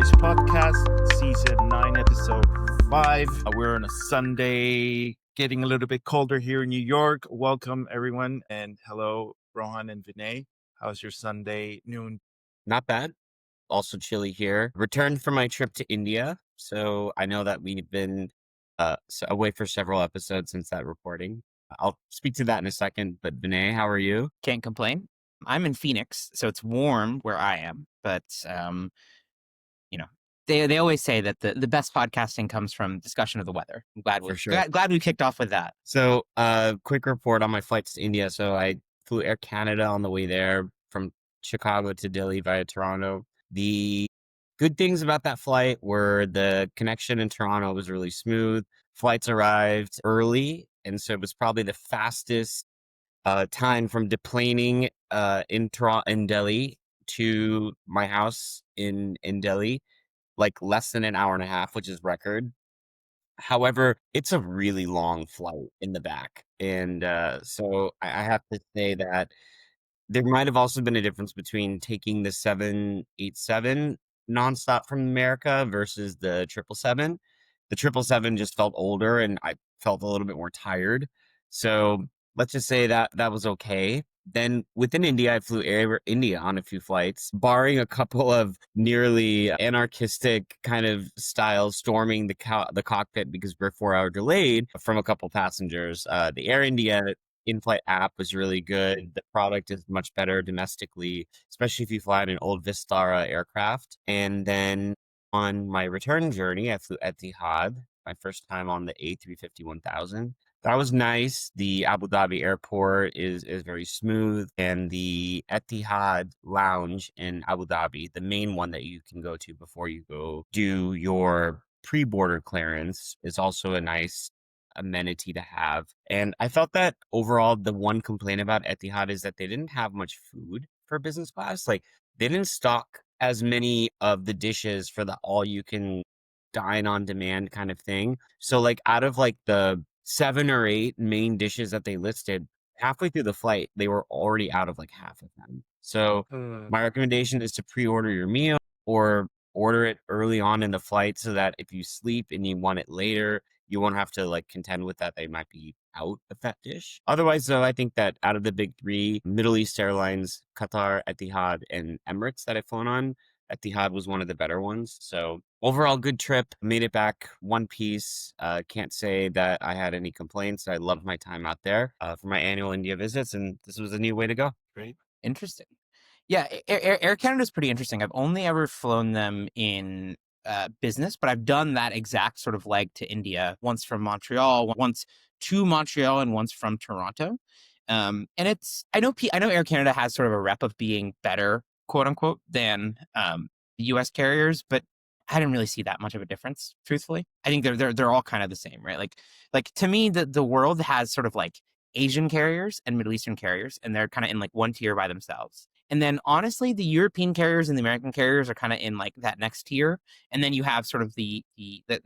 Airways Podcast, Season 9, Episode 5. We're on a Sunday, getting a little bit colder here in New York. Welcome, everyone. And hello, Rohan and Vinay. How's your Sunday noon? Not bad. Also chilly here. Returned from my trip to India. So I know that we've been away for several episodes since that recording. I'll speak to that in a second. But Vinay, how are you? Can't complain. I'm in Phoenix, so it's warm where I am. But, they always say that the best podcasting comes from discussion of the weather. I'm glad we kicked off with that. So quick report on my flights to India. So I flew Air Canada on the way there from Chicago to Delhi via Toronto. The good things about that flight were the connection in Toronto was really smooth. Flights arrived early, and so it was probably the fastest time from deplaning in Delhi to my house in Delhi, like less than an hour and a half, which is record. However, it's a really long flight in the back, and so I have to say that there might have also been a difference between taking the 787 nonstop from America versus the 777. The 777 just felt older and I felt a little bit more tired. So let's just say that that was okay. Then within India, I flew Air India on a few flights, barring a couple of nearly anarchistic kind of styles storming the cockpit because we're 4 hour delayed from a couple passengers. The Air India in-flight app was really good. The product is much better domestically, especially if you fly in an old Vistara aircraft. And then on my return journey, I flew Etihad, my first time on the A350-1000. That was nice. The Abu Dhabi airport is very smooth, and the Etihad lounge in Abu Dhabi, the main one that you can go to before you go do your pre-border clearance, is also a nice amenity to have. And I felt that overall, the one complaint about Etihad is that they didn't have much food for business class. Like, they didn't stock as many of the dishes for the all you can dine on demand kind of thing. So like out of like the 7 or 8 main dishes that they listed, halfway through the flight, they were already out of like half of them. So my recommendation is to pre-order your meal or order it early on in the flight so that if you sleep and you want it later, you won't have to like contend with that. They might be out of that dish. Otherwise, though, I think that out of the big 3, Middle East Airlines, Qatar, Etihad, and Emirates that I've flown on, Etihad was one of the better ones. So overall, good trip. Made it back one piece. Can't say that I had any complaints. I loved my time out there for my annual India visits, and this was a new way to go. Great. Interesting. Yeah, Air Canada is pretty interesting. I've only ever flown them in business, but I've done that exact sort of leg to India, once from Montreal, once to Montreal, and once from Toronto. And I know Air Canada has sort of a rep of being better, quote unquote, than the U.S. carriers, but I didn't really see that much of a difference, truthfully. I think they're all kind of the same, right? Like to me, the world has sort of like Asian carriers and Middle Eastern carriers, and they're kind of in like one tier by themselves. And then honestly, the European carriers and the American carriers are kind of in like that next tier. And then you have sort of the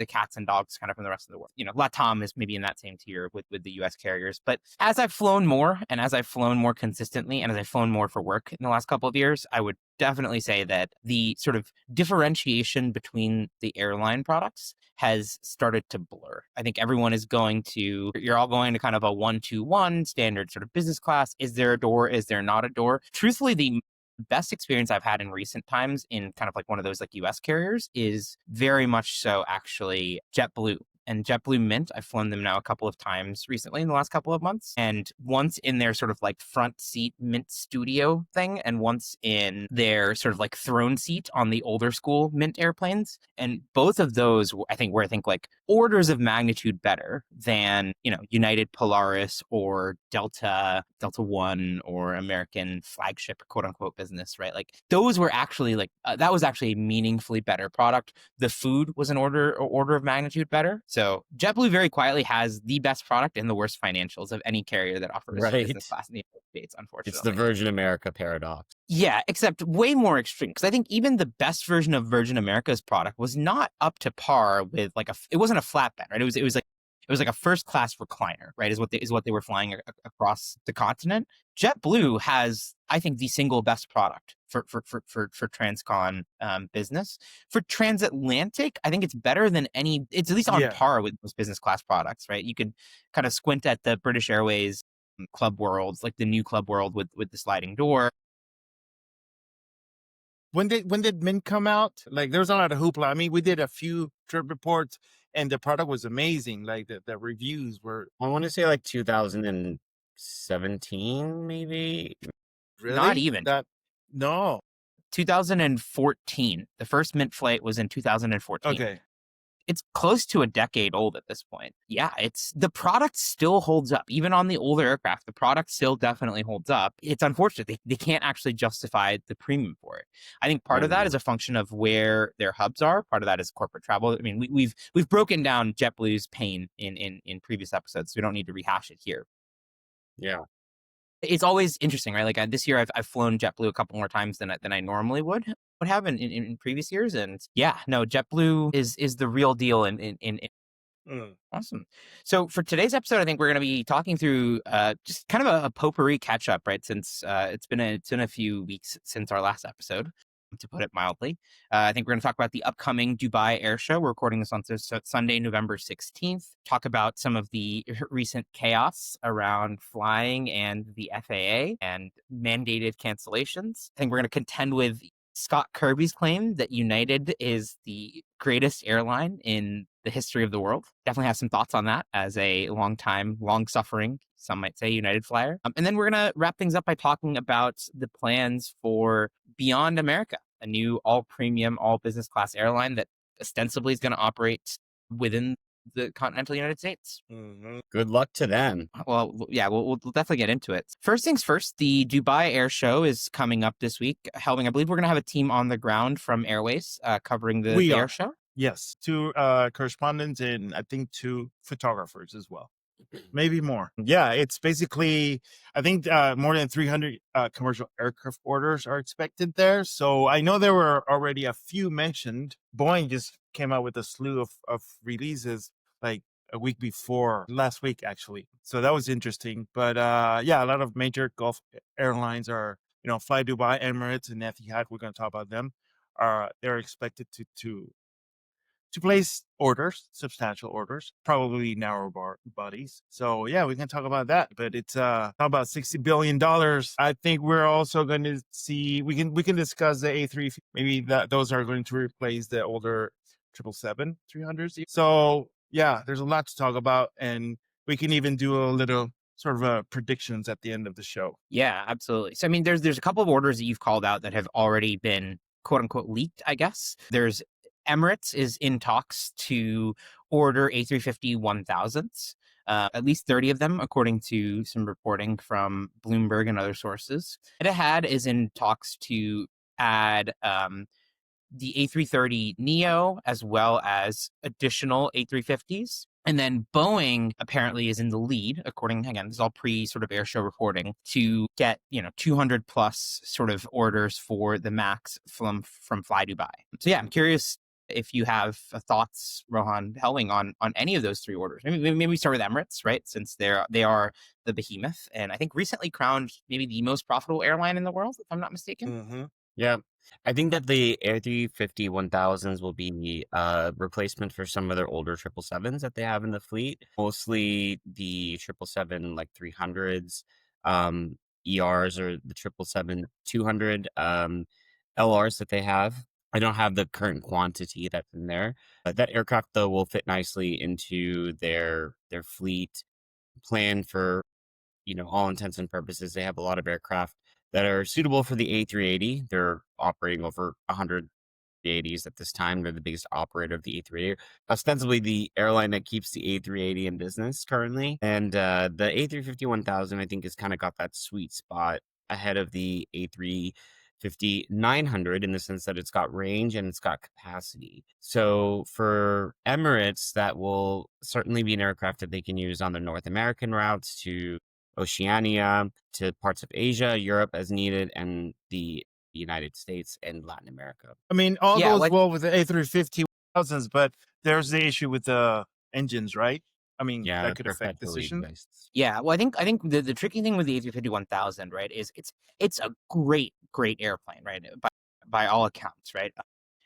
cats and dogs kind of from the rest of the world. You know, LATAM is maybe in that same tier with the US carriers. But as I've flown more and as I've flown more consistently and as I've flown more for work in the last couple of years, I would definitely say that the sort of differentiation between the airline products has started to blur. I think everyone is you're all going to kind of a 1-2-1 standard sort of business class. Is there a door? Is there not a door? Truthfully, the best experience I've had in recent times in kind of like one of those like US carriers is very much so actually JetBlue. And JetBlue Mint, I've flown them now a couple of times recently in the last couple of months. And once in their sort of like front seat Mint Studio thing, and once in their sort of like throne seat on the older school Mint airplanes. And both of those, I think, were like orders of magnitude better than, United Polaris or Delta One or American flagship quote unquote business, right? Like those were actually like, that was actually a meaningfully better product. The food was an order of magnitude better. So JetBlue very quietly has the best product and the worst financials of any carrier that offers business class in the United States, unfortunately. It's the Virgin America paradox. Yeah, except way more extreme. Because I think even the best version of Virgin America's product was not up to par with it wasn't a flatbed, right? It was like It was like a first class recliner, right? Is what they were flying across the continent. JetBlue has, I think, the single best product for transcon business. For transatlantic, I think it's better than any. It's at least on par with those business class products, right? You could kind of squint at the British Airways Club Worlds, like the new Club World with the sliding door. When did Mint come out? Like, there was a lot of hoopla. I mean, we did a few trip reports, and the product was amazing. Like, the reviews were. I want to say like 2017, maybe. Really? Not even. No. 2014. The first Mint flight was in 2014. Okay. It's close to a decade old at this point. Yeah, the product still holds up. Even on the older aircraft, the product still definitely holds up. It's unfortunate. They can't actually justify the premium for it. I think part of that is a function of where their hubs are. Part of that is corporate travel. I mean, we've broken down JetBlue's pain in previous episodes, so we don't need to rehash it here. Yeah. It's always interesting, right? Like this year, I've flown JetBlue a couple more times than I normally would have in previous years, and yeah, no, JetBlue is the real deal. Awesome. So for today's episode, I think we're going to be talking through just kind of a potpourri catch up, right? Since it's been a few weeks since our last episode, to put it mildly. I think we're going to talk about the upcoming Dubai Airshow. We're recording this on Sunday, November 16th. Talk about some of the recent chaos around flying and the FAA and mandated cancellations. I think we're going to contend with Scott Kirby's claim that United is the greatest airline in the history of the world. Definitely have some thoughts on that as a long-suffering, some might say, United flyer. And then we're going to wrap things up by talking about the plans for Beyond America, a new all-premium, all-business class airline that ostensibly is going to operate within the continental United States. Good luck to them. Well, yeah, we'll definitely get into it. First things first, the Dubai Airshow is coming up this week. Helwing, I believe we're going to have a team on the ground from Airways covering the Airshow. Yes, 2 correspondents and I think 2 photographers as well. Maybe more. Yeah, it's basically, I think more than 300 commercial aircraft orders are expected there. So I know there were already a few mentioned. Boeing just came out with a slew of releases like a week before, last week actually. So that was interesting. But yeah, a lot of major Gulf airlines are, Fly Dubai, Emirates, and Etihad. We're going to talk about them. They're expected to place orders, substantial orders, probably narrow bodies. So yeah, we can talk about that. But it's about $60 billion. I think we're also going to see, we can discuss the A3. Maybe those are going to replace the older 777-300s. So yeah, there's a lot to talk about, and we can even do a little sort of predictions at the end of the show. Yeah, absolutely. So I mean, there's a couple of orders that you've called out that have already been quote unquote leaked, I guess. There's Emirates is in talks to order A350-1000s, at least 30 of them, according to some reporting from Bloomberg and other sources. Etihad is in talks to add the A330neo as well as additional A350s. And then Boeing apparently is in the lead, according, again, this is all sort of airshow reporting, to get, 200 plus sort of orders for the MAX from Fly Dubai. So yeah, I'm curious if you have thoughts, Rohan, Helwing, on any of those 3 orders. Maybe we start with Emirates, right? Since they are the behemoth, and I think recently crowned maybe the most profitable airline in the world, if I'm not mistaken. Yeah. I think that the A350-1000s will be replacement for some of their older 777s that they have in the fleet. Mostly the 777 like 300s, ERs, or the 777-200 LRs that they have. I don't have the current quantity that's in there. That aircraft, though, will fit nicely into their fleet plan for, all intents and purposes. They have a lot of aircraft that are suitable for the A380. They're operating over 100 A380s at this time. They're the biggest operator of the A380. Ostensibly the airline that keeps the A380 in business currently. And the A350-1000, I think, has kind of got that sweet spot ahead of the A350-900 in the sense that it's got range and it's got capacity. So for Emirates, that will certainly be an aircraft that they can use on the North American routes to Oceania, to parts of Asia, Europe as needed, and the United States and Latin America. I mean, all goes well with the A350-1000s, but there's the issue with the engines, right? I mean, Yeah, that that could affect perpetually decision. exists. Yeah, well, I think the tricky thing with the A350-1000, right, is it's a great airplane, right, by all accounts, right,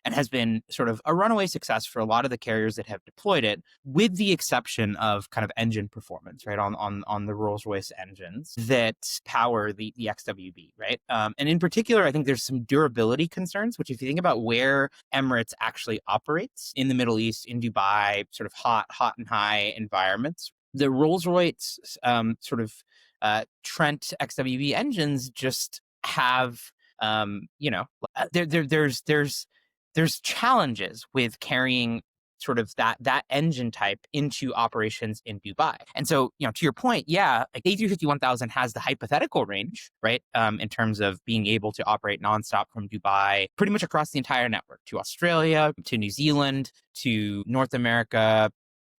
and has been sort of a runaway success for a lot of the carriers that have deployed it, with the exception of kind of engine performance, right, on the Rolls-Royce engines that power the XWB, right, and in particular, I think there's some durability concerns, which if you think about where Emirates actually operates in the Middle East, in Dubai, sort of hot and high environments, the Rolls-Royce sort of Trent XWB engines just have there's challenges with carrying sort of that engine type into operations in Dubai. And so, to your point, yeah, like A350-1000 has the hypothetical range, right? In terms of being able to operate nonstop from Dubai, pretty much across the entire network to Australia, to New Zealand, to North America,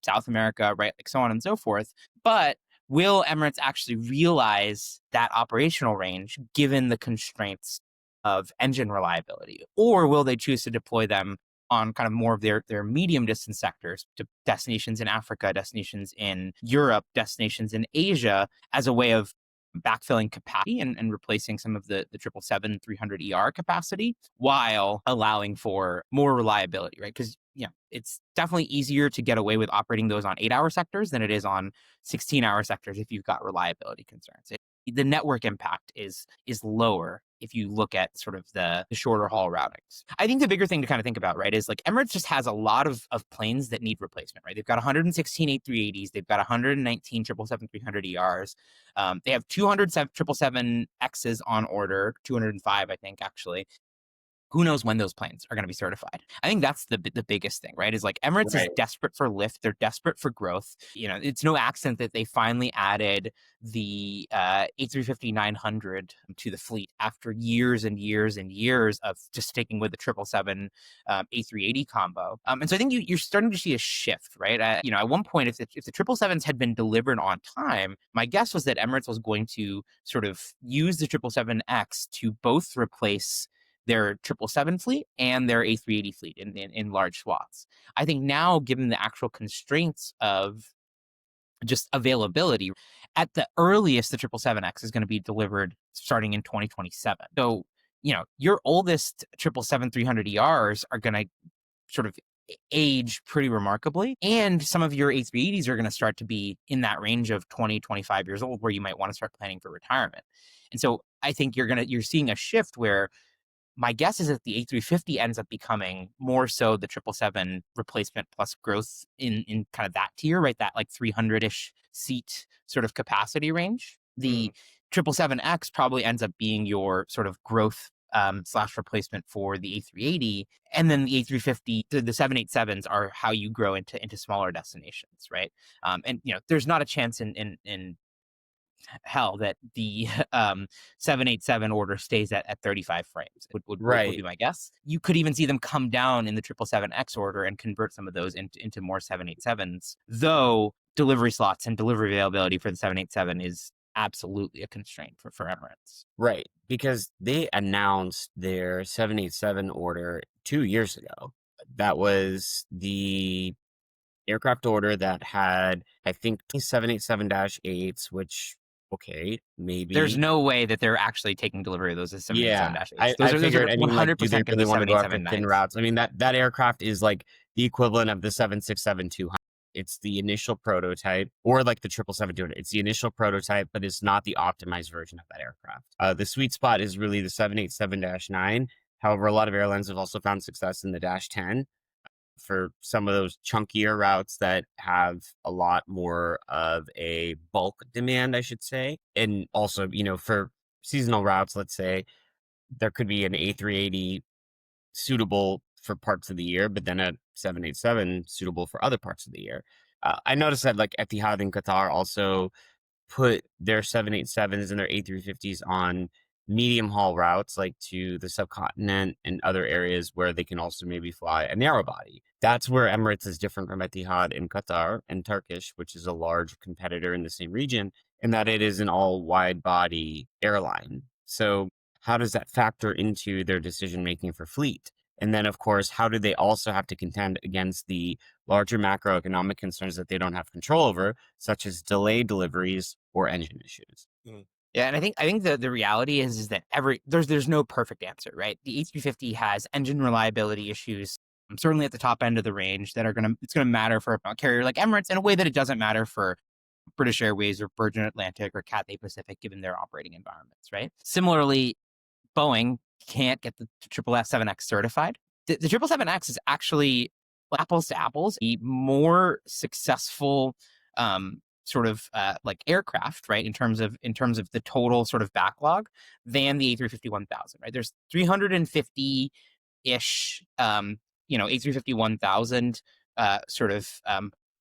South America, right? Like so on and so forth. But will Emirates actually realize that operational range given the constraints of engine reliability? Or will they choose to deploy them on kind of more of their medium distance sectors to destinations in Africa, destinations in Europe, destinations in Asia as a way of backfilling capacity and replacing some of the 777-300ER capacity while allowing for more reliability, right? Because it's definitely easier to get away with operating those on 8-hour sectors than it is on 16-hour sectors if you've got reliability concerns. The network impact is lower if you look at sort of the shorter haul routings. I think the bigger thing to kind of think about, right, is like Emirates just has a lot of planes that need replacement, right? They've got 116 A380s, they've got 119 777-300ERs, they have 200 777Xs on order, 205, I think, actually. Who knows when those planes are going to be certified? I think that's the biggest thing, right? Is like Emirates is desperate for lift. They're desperate for growth. It's no accident that they finally added the A350-900 to the fleet after years and years and years of just sticking with the 777 A380 combo. And so I think you're starting to see a shift, right? At one point, if the 777s had been delivered on time, my guess was that Emirates was going to sort of use the 777X to both replace their 777 fleet and their A380 fleet in large swaths. I think now, given the actual constraints of just availability, at the earliest, the 777X is going to be delivered starting in 2027. So, your oldest 777-300ERs are going to sort of age pretty remarkably. And some of your A380s are going to start to be in that range of 20, 25 years old, where you might want to start planning for retirement. And so I think you're seeing a shift where my guess is that the A350 ends up becoming more so the 777 replacement plus growth in kind of that tier, right? That like 300-ish seat sort of capacity range. The 777X probably ends up being your sort of growth slash replacement for the A380. And then the A350, the 787s are how you grow into smaller destinations, right? And there's not a chance in hell that the 787 order stays at 35 frames would be my guess. You could even see them come down in the 777X order and convert some of those into more 787s, though delivery slots and delivery availability for the 787 is absolutely a constraint for Emirates. Right, because they announced their 787 order 2 years ago. That was the aircraft order that had, I think, 787-8s, which, okay, maybe. There's no way that they're actually taking delivery of those as 787-8s. I figured, I mean, like, do they really want to go after thin routes? I mean, that aircraft is like the equivalent of the 767-200. It's the initial prototype, or like the 777-200. It's the initial prototype, but it's not the optimized version of that aircraft. The sweet spot is really the 787-9. However, a lot of airlines have also found success in the -10 for some of those chunkier routes that have a lot more of a bulk demand, I should say. And also, for seasonal routes, let's say, there could be an A380 suitable for parts of the year, but then a 787 suitable for other parts of the year. I noticed that like Etihad in Qatar also put their 787s and their A350s on medium haul routes, like to the subcontinent and other areas where they can also maybe fly a narrow body. That's where Emirates is different from Etihad in Qatar and Turkish, which is a large competitor in the same region, in that it is an all wide body airline. So how does that factor into their decision making for fleet? And then, of course, how do they also have to contend against the larger macroeconomic concerns that they don't have control over, such as delayed deliveries or engine issues? Yeah, and I think the reality is that there's no perfect answer, right? The A350 has engine reliability issues, certainly at the top end of the range, that it's gonna matter for a carrier like Emirates in a way that it doesn't matter for British Airways or Virgin Atlantic or Cathay Pacific, given their operating environments, right? Similarly, Boeing can't get the 777X certified. The 777X is actually, apples to apples, a more successful sort of like aircraft, right? In terms of the total sort of backlog than the A350-1000, right? There's 350 ish, A350-1000 sort of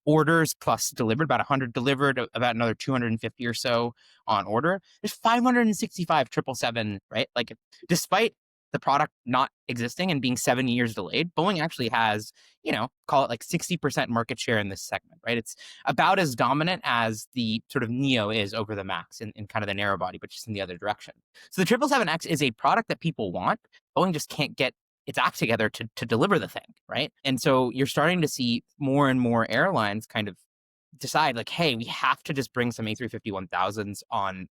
orders plus delivered, about 100 delivered, about another 250 or so on order. There's 565 777, right? Like, despite the product not existing and being 7 years delayed, Boeing actually has, call it like 60% market share in this segment, right? It's about as dominant as the sort of Neo is over the Max in kind of the narrow body, but just in the other direction. So the 777X is a product that people want. Boeing just can't get its act together to deliver the thing, right? And so you're starting to see more and more airlines kind of decide, like, hey, we have to just bring some A350-1000s on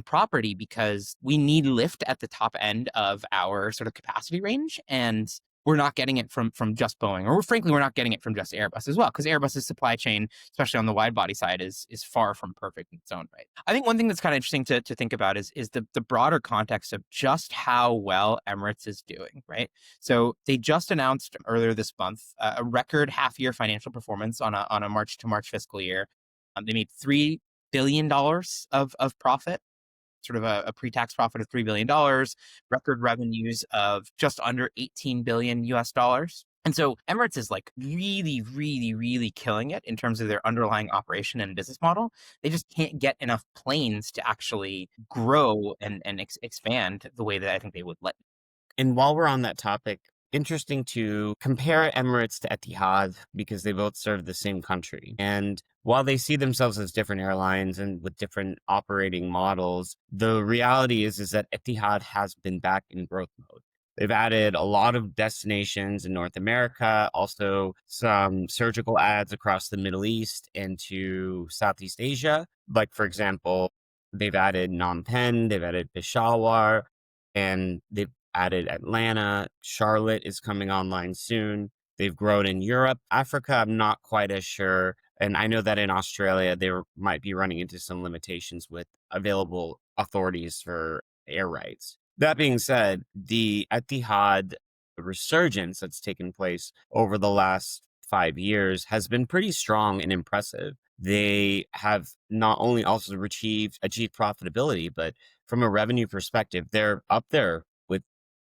property because we need lift at the top end of our sort of capacity range, and we're not getting it from just Boeing, or frankly, we're not getting it from just Airbus as well, because Airbus's supply chain, especially on the wide body side, is far from perfect in its own right. I think one thing that's kind of interesting to think about is the broader context of just how well Emirates is doing, right? So they just announced earlier this month a record half-year financial performance on a March to March fiscal year. They made $3 billion of profit, sort of a pre-tax profit of $3 billion, record revenues of just under 18 billion US dollars. And so Emirates is like really, really, really killing it in terms of their underlying operation and business model. They just can't get enough planes to actually grow and expand the way that I think they would like. And while we're on that topic, interesting to compare Emirates to Etihad because they both serve the same country. And while they see themselves as different airlines and with different operating models, the reality is that Etihad has been back in growth mode. They've added a lot of destinations in North America, also some surgical adds across the Middle East and to Southeast Asia. Like, for example, they've added Phnom Penh, they've added Peshawar, and they've added Atlanta. Charlotte is coming online soon. They've grown in Europe. Africa, I'm not quite as sure. And I know that in Australia, they might be running into some limitations with available authorities for air rights. That being said, the Etihad resurgence that's taken place over the last 5 years has been pretty strong and impressive. They have not only also achieved profitability, but from a revenue perspective, they're up there with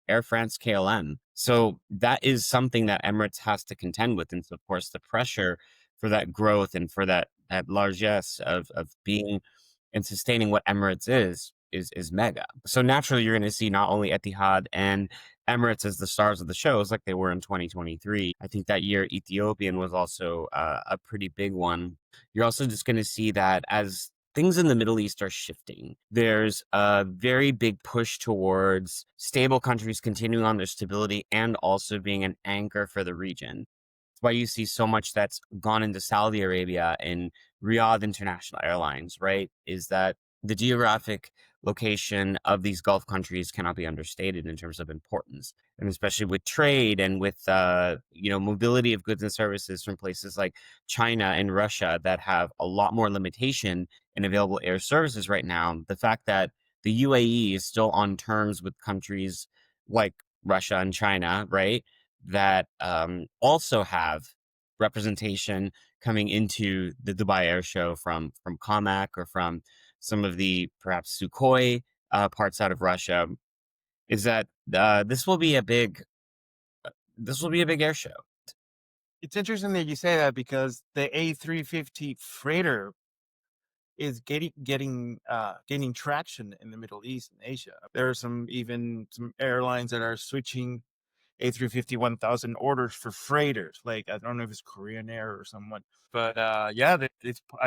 Air France KLM. So that is something that Emirates has to contend with. And so, of course, the pressure for that growth and for that largesse of being and sustaining what Emirates is mega. So naturally, you're going to see not only Etihad and Emirates as the stars of the shows like they were in 2023. I think that year Ethiopian was also a pretty big one. You're also just going to see that as things in the Middle East are shifting, there's a very big push towards stable countries continuing on their stability and also being an anchor for the region. That's why you see so much that's gone into Saudi Arabia and Riyadh International Airlines, right? Is that the geographic location of these Gulf countries cannot be understated in terms of importance, and especially with trade and with mobility of goods and services from places like China and Russia that have a lot more limitation in available air services right now. The fact that the UAE is still on terms with countries like Russia and China, right, that also have representation coming into the Dubai Airshow from Comac or from some of the perhaps Sukhoi parts out of Russia, is that this will be a big air show. It's interesting that you say that because the A350 freighter is gaining traction in the Middle East and Asia. There are some airlines that are switching A350-1000 orders for freighters. Like, I don't know if it's Korean Air or someone, but I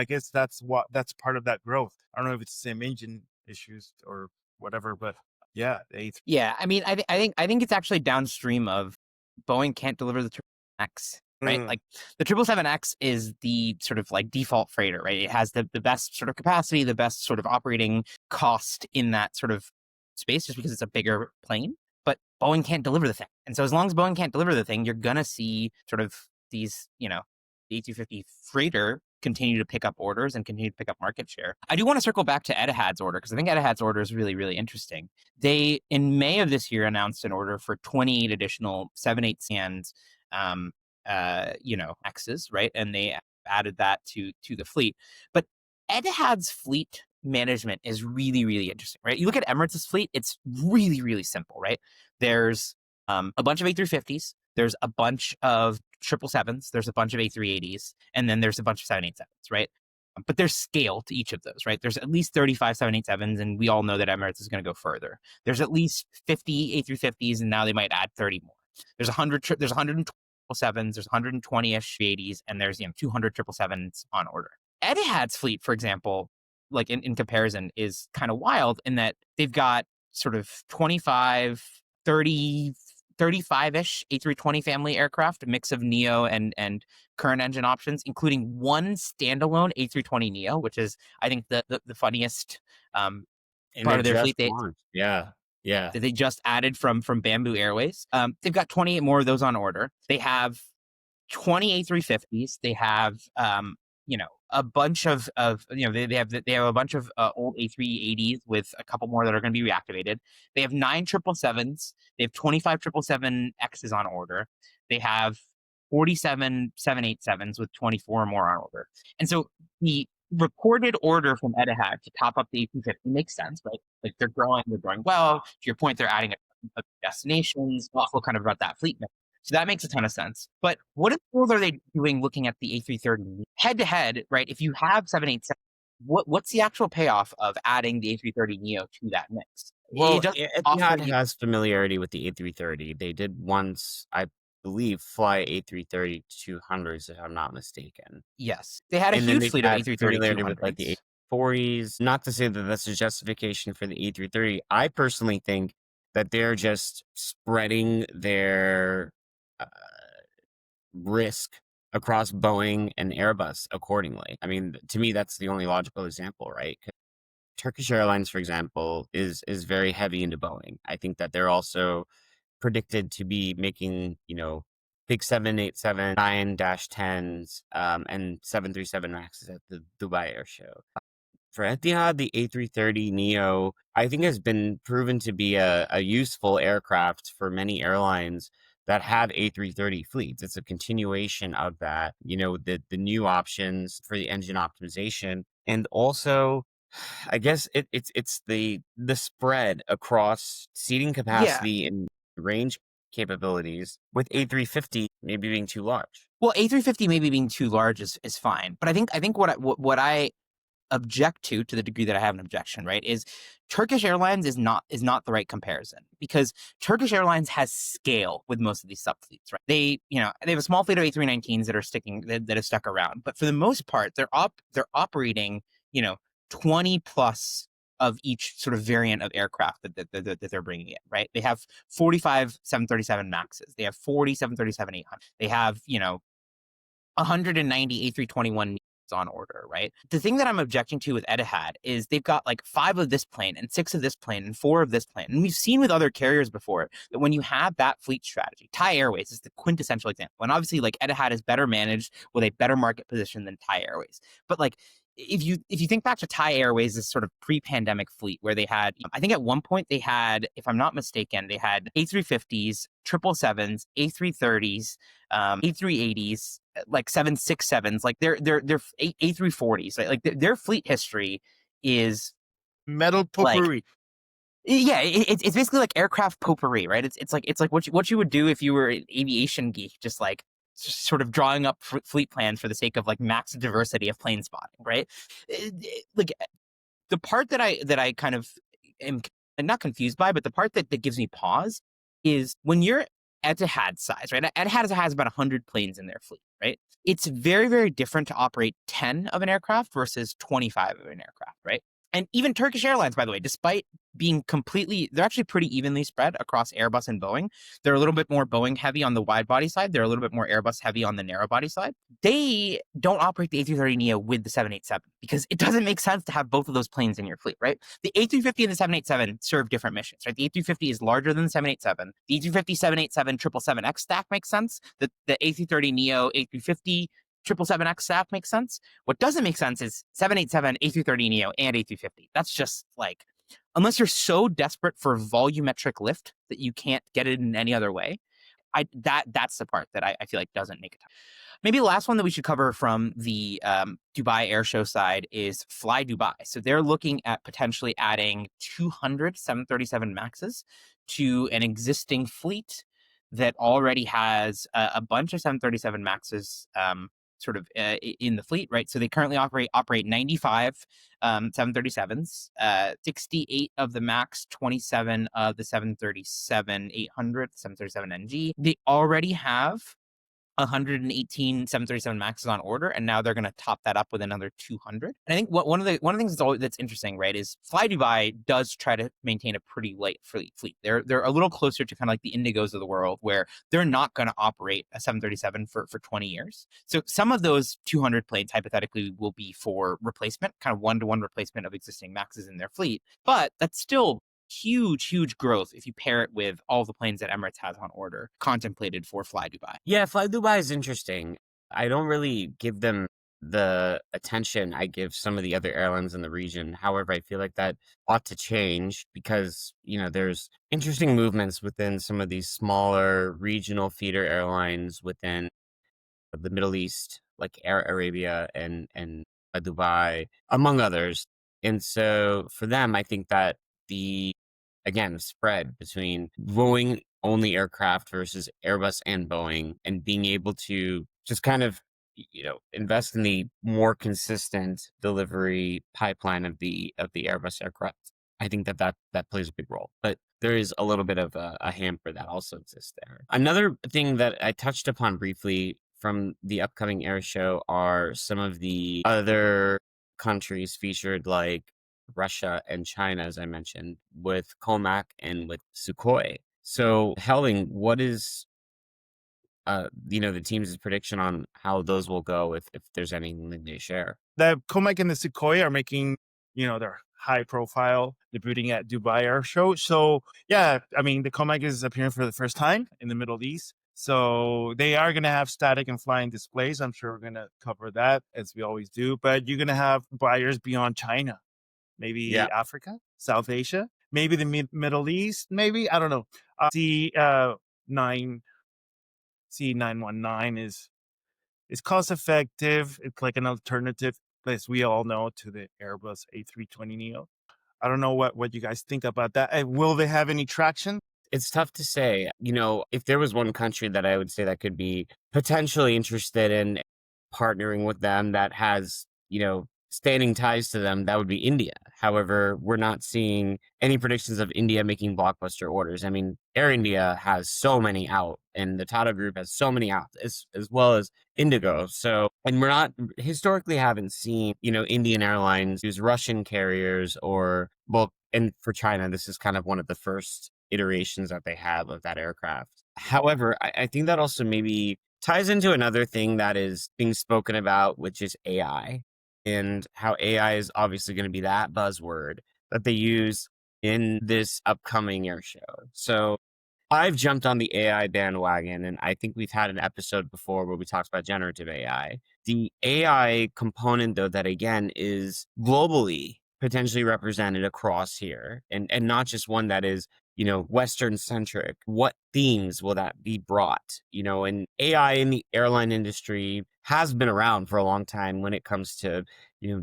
guess that's part of that growth. I don't know if it's the same engine issues or whatever, but yeah, Yeah, I mean, I think it's actually downstream of Boeing can't deliver the 777X, right? Like the 777X is the sort of like default freighter, right? It has the best sort of capacity, the best sort of operating cost in that sort of space just because it's a bigger plane. But Boeing can't deliver the thing. And so as long as Boeing can't deliver the thing, you're going to see sort of these, the A350 freighter continue to pick up orders and continue to pick up market share. I do want to circle back to Etihad's order because I think Etihad's order is really, really interesting. They, in May of this year, announced an order for 28 additional 787s, X's, right? And they added that to the fleet. But Etihad's fleet management is really, really interesting, right? You look at Emirates' fleet, it's really, really simple, right? There's a bunch of A350s, there's a bunch of 777s, there's a bunch of A380s, and then there's a bunch of 787s, right? But there's scale to each of those, right? There's at least 35 787s, and we all know that Emirates is going to go further. There's at least 50 A350s, and now they might add 30 more. There's 120 777s, there's 120-ish 80s, and there's 200 777s on order. Etihad's fleet, for example, like in comparison, is kind of wild in that they've got sort of 25, 30, 35-ish A320 family aircraft, a mix of Neo and current engine options, including one standalone A320 Neo, which is, I think, the funniest part of their fleet. That they just added from Bamboo Airways. They've got 28 more of those on order. They have 20 A350s. They have a bunch of they have a bunch of old A380s with a couple more that are going to be reactivated. They have 9 777s. They have 25 777Xs on order. They have 47 787s with 24 more on order. And so the reported order from Etihad to top up the A350 makes sense, right? Like they're growing well. To your point, they're adding a destinations. We'll also kind of about that fleet mix. So that makes a ton of sense. But what in the world are they doing looking at the A330 head to head, right? If you have 787, what's the actual payoff of adding the A330 Neo to that mix? Well, Etihad has familiarity with the A330. They did once, I believe, fly A330-200s, if I'm not mistaken. Yes. They had a huge fleet of A330-200s. With like the A4s. Not to say that that's a justification for the A330. I personally think that they're just spreading their risk across Boeing and Airbus accordingly. I mean, to me, that's the only logical example, right? Turkish Airlines, for example, is very heavy into Boeing. I think that they're also predicted to be making, big 787, 9-10s, and 737 MAXs at the Dubai Airshow. For Etihad, the A330 Neo, I think, has been proven to be a useful aircraft for many airlines that have A330 fleets. It's a continuation of that, the new options for the engine optimization. And also, I guess it's the spread across seating capacity and range capabilities, with A350 maybe being too large. Well, A350 maybe being too large is fine. But I think what I object to the degree that I have an objection, right, is Turkish Airlines is not the right comparison, because Turkish Airlines has scale with most of these subfleets, right? They have a small fleet of A319s that have stuck around, but for the most part, they're operating 20 plus of each sort of variant of aircraft that they're bringing in, right? They have 45 737 MAXs. They have 40 737-800. They have 190 A321 on order, right? The thing that I'm objecting to with Etihad is they've got like 5 of this plane and 6 of this plane and 4 of this plane. And we've seen with other carriers before that when you have that fleet strategy, Thai Airways is the quintessential example. And obviously, like, Etihad is better managed with a better market position than Thai Airways. But like, if you think back to Thai Airways, this sort of pre-pandemic fleet where they had, I think at one point they had, if I'm not mistaken, they had A350s, 777s, A330s, A380s, like 767s, like they're A340s, right? Like their fleet history is metal potpourri. It's basically like aircraft potpourri, right? It's like what you would do if you were an aviation geek, just sort of drawing up fleet plans for the sake of like max diversity of plane spotting, right? Like the part that I kind of am not confused by, but the part that gives me pause is when you're Etihad size, right? Etihad has about 100 planes in their fleet, right? It's very, very different to operate 10 of an aircraft versus 25 of an aircraft, right? And even Turkish Airlines, by the way, despite they're actually pretty evenly spread across Airbus and Boeing. They're a little bit more Boeing heavy on the wide body side. They're a little bit more Airbus heavy on the narrow body side. They don't operate the A330neo with the 787 because it doesn't make sense to have both of those planes in your fleet, right? The A350 and the 787 serve different missions, right? The A350 is larger than the 787. The A350, 787, 777X stack makes sense. The A330neo, A350, 777X stack makes sense. What doesn't make sense is 787, A330neo, and A350. That's just like, unless you're so desperate for volumetric lift that you can't get it in any other way, that's the part that I feel like doesn't make it. Maybe the last one that we should cover from the Dubai Airshow side is Fly Dubai. So they're looking at potentially adding 200 737 MAXs to an existing fleet that already has a bunch of 737 MAXs in the fleet, right? So they currently operate 95 737s, 68 of the MAX, 27 of the 737-800, 737NG. They already have 118 737 Maxes on order, and now they're going to top that up with another 200. And I think one of the things that's interesting, right, is Fly Dubai does try to maintain a pretty light fleet. They're a little closer to kind of like the Indigos of the world, where they're not going to operate a 737 for 20 years. So some of those 200 planes hypothetically will be for replacement, kind of one-to-one replacement of existing Maxes in their fleet, but that's still huge growth if you pair it with all the planes that Emirates has on order contemplated for Fly Dubai. Yeah, Fly Dubai is interesting. I don't really give them the attention I give some of the other airlines in the region. However, I feel like that ought to change because, there's interesting movements within some of these smaller regional feeder airlines within the Middle East, like Air Arabia and Dubai, among others. And so for them, I think that the spread between Boeing only aircraft versus Airbus and Boeing, and being able to just kind of invest in the more consistent delivery pipeline of the Airbus aircraft. I think that plays a big role, but there is a little bit of a hamper that also exists there. Another thing that I touched upon briefly from the upcoming air show are some of the other countries featured, like Russia and China, as I mentioned, with Comac and with Sukhoi. So, Helwing, what is the team's prediction on how those will go, if there's anything that they share? The Comac and the Sukhoi are making, their high profile debuting at Dubai Airshow. So yeah, I mean, the Comac is appearing for the first time in the Middle East. So they are going to have static and flying displays. I'm sure we're going to cover that as we always do, but you're going to have buyers beyond China, maybe Africa, South Asia, maybe the Middle East, maybe, I don't know. C919 is cost effective. It's like an alternative, as we all know, to the Airbus A320neo. I don't know what you guys think about that. Will they have any traction? It's tough to say. If there was one country that I would say that could be potentially interested in partnering with them that has, standing ties to them, that would be India. However, we're not seeing any predictions of India making blockbuster orders. I mean, Air India has so many out, and the Tata Group has so many out, as well as Indigo. So, and we're not historically haven't seen, Indian Airlines use Russian carriers and for China, this is kind of one of the first iterations that they have of that aircraft. However, I think that also maybe ties into another thing that is being spoken about, which is AI. And how AI is obviously going to be that buzzword that they use in this upcoming air show. So I've jumped on the AI bandwagon, and I think we've had an episode before where we talked about generative AI. The AI component, though, that again is globally potentially represented across here, and not just one that is, Western centric. What themes will that be brought? And AI in the airline industry has been around for a long time when it comes to,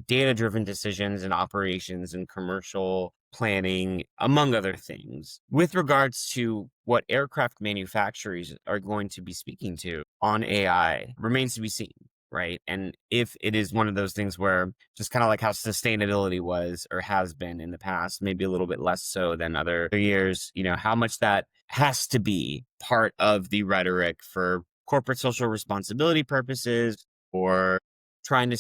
data driven decisions and operations and commercial planning, among other things. With regards to what aircraft manufacturers are going to be speaking to on AI remains to be seen. Right. And if it is one of those things where, just kind of like how sustainability was or has been in the past, maybe a little bit less so than other years, how much that has to be part of the rhetoric for corporate social responsibility purposes, or trying to